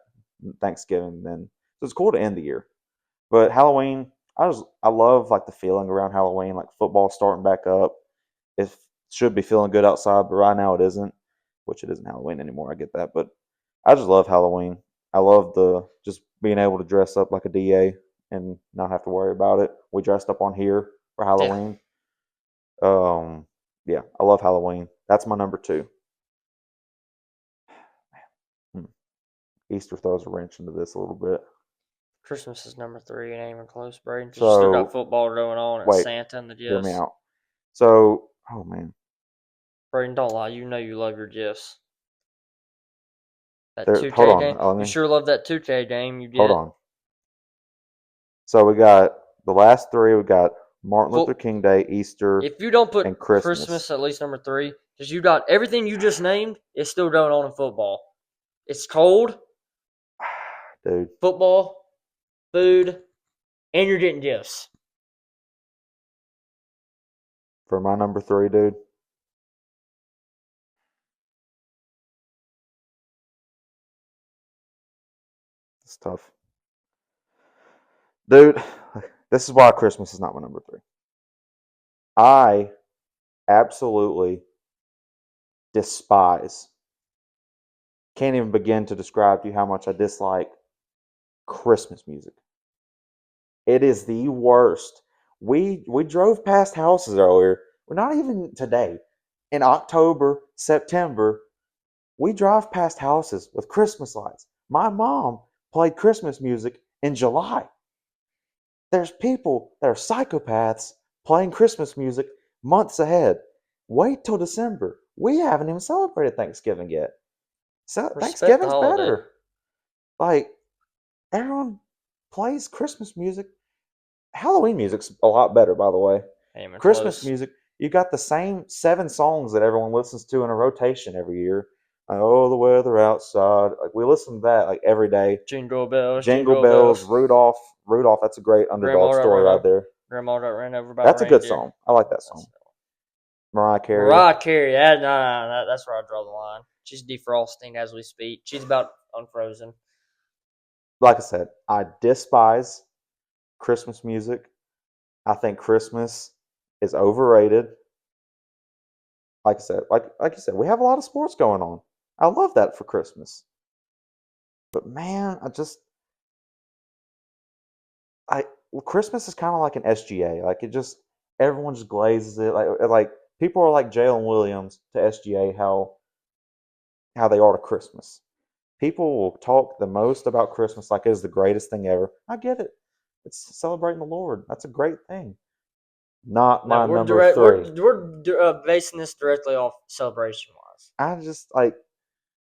Thanksgiving. Then so it's cool to end the year. But Halloween, I love like the feeling around Halloween, like football starting back up. It should be feeling good outside, but right now it isn't, which it isn't Halloween anymore. I get that, but I just love Halloween. I love the just being able to dress up like a DA and not have to worry about it. We dressed up on here for Yeah. Halloween. Um, yeah, I love Halloween. That's my number 2. Hmm. Easter throws a wrench into this a little bit. Christmas is number 3. It ain't even close, Braden. Because you still got So football going on and wait, Santa and the hear me gifts. out. So, oh man, Braden, don't lie. You know you love your gifts. That Hold 2K game. on. You sure love that 2K game you Hold get. on. So we got the last three. We got Martin Luther Full, King Day, Easter, if you don't put and Christmas Christmas. at least number 3, because you got everything you just named is still going on in football. It's cold, Dude, football, food, and you're getting gifts. for my number 3, dude, it's tough. Dude, this is why Christmas is not my number 3. I absolutely despise, can't even begin to describe to you how much I dislike Christmas music. It is the worst. We drove past houses earlier. We're not even today. In October, September, we drive past houses with Christmas lights. My mom played Christmas music in July. There's people that are psychopaths playing Christmas music months ahead. Wait till December. We haven't even celebrated Thanksgiving yet. So Respect the Thanksgiving's holiday. better. Like everyone plays Christmas music. Halloween music's a lot better, by the way. Aiming Christmas close. music, you got the same 7 songs that everyone listens to in a rotation every year. Like, oh, the weather outside. Like we listen to that like every day. Jingle bells, Jingle jingle bells, bells. Rudolph, Rudolph. That's a great underdog Grandma that story ran right over. there. Grandma that ran over by the That's a good reindeer. song. I like that That's song. Mariah Carey. Mariah Carey. That's where I draw the line. She's defrosting as we speak. She's about unfrozen. Like I said, I despise Christmas music. I think Christmas is overrated. Like I said, like you said, we have a lot of sports going on. I love that for Christmas. But man, I Christmas is kind of like an SGA. Like it just everyone just glazes it. Like people are like Jalen Williams to SGA how they are to Christmas. People will talk the most about Christmas like it's the greatest thing ever. I get it. It's celebrating the Lord. That's a great thing. Not No, my we're number direct. 3. We're basing this directly off celebration wise. I just like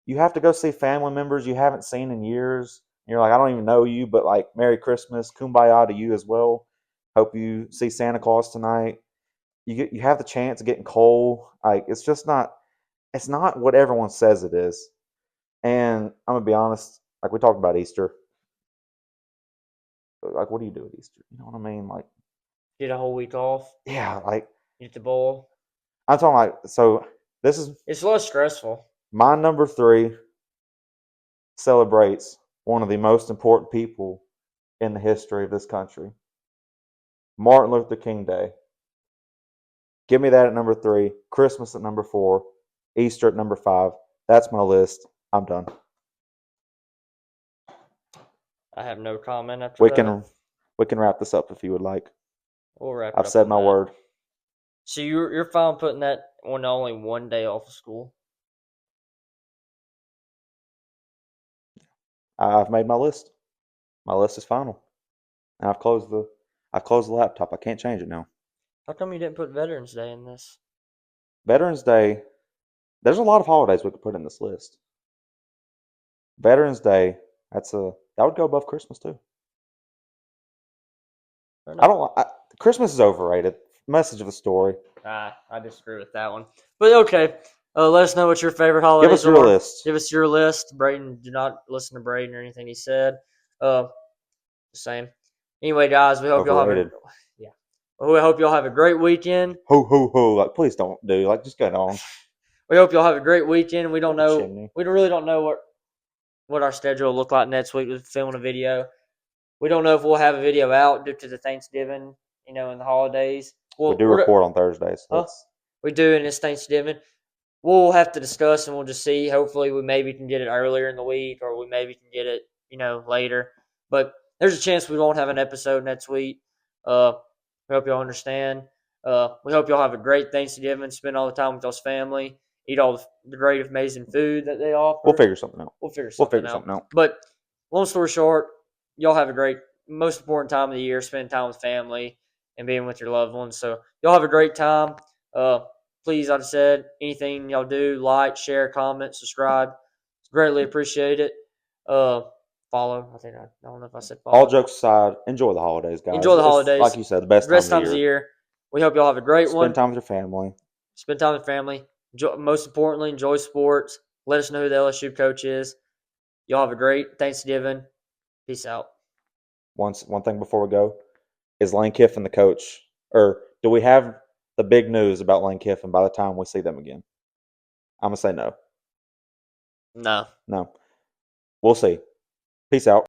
you have to go see family members you haven't seen in years. You're like, I don't even know you, but like, Merry Christmas, Kumbaya to you as well. Hope you see Santa Claus tonight. You have the chance of getting coal. Like it's just not. It's not what everyone says it is. And I'm gonna be honest. Like we talked about Easter. Like, what do you do at Easter? You know what I mean? Like, Get a whole week off. yeah. Like Get the bowl. I'm talking like. So this is It's less stressful. my number 3. Celebrates one of the most important people in the history of this country, Martin Luther King Day. Give me that at number 3. Christmas at number 4. Easter at number 5. That's my list. I'm done. I have no comment after We that. can we can wrap this up if you would like. We'll wrap it I've up said on my that. word. So you're fine putting that on only one day off of school. I've made my list. My list is final. And I've closed the laptop. I can't change it now. How come you didn't put Veterans Day in this? Veterans Day. There's a lot of holidays we could put in this list. Veterans Day. That would go above Christmas too. Fair I enough. don't. Christmas is overrated. Message of the story. I disagree with that one. But okay, let us know what your favorite Give holidays us your are. list. Give us your list. Braden, do not listen to Braden or anything he said. Uh, the same. Anyway, guys, we hope y'all have a Overrated. yeah. We hope y'all have a great weekend. Ho ho ho! Like, please don't do. Like, just get on. We hope y'all have a great weekend. We don't Build a know. chimney. We really don't know what our schedule will look like next week with filming a video. We don't know if we'll have a video out due to the Thanksgiving, and the holidays. We Well, do record on Thursdays. huh? That's We do, and it's Thanksgiving. We'll have to discuss, and we'll just see. Hopefully, we maybe can get it earlier in the week, or we maybe can get it, later. But there's a chance we won't have an episode next week. We hope y'all understand. We hope y'all have a great Thanksgiving. Spend all the time with y'all's family. Eat all the great, amazing food that they we'll offer. figure something out. We'll figure We'll something figure out. something out. But long story short, y'all have a great, most important time of the year. Spending time with family and being with your loved ones. So y'all have a great time. Please, like I said, anything y'all do, like, share, comment, subscribe. Greatly appreciate it. Follow. I don't know if I said All follow. jokes aside, enjoy the holidays, guys. Enjoy the It's like holidays. you said, the best time Best of the times of the year. year. We hope y'all have a great Spend one. time with your family. Spend time with family. Most importantly, enjoy sports. Let us know who the LSU coach is. Y'all have a great Thanksgiving. Peace out. One thing before we go, is Lane Kiffin the coach? Or do we have the big news about Lane Kiffin by the time we see them again? I'm going to say no. No. No. We'll see. Peace out.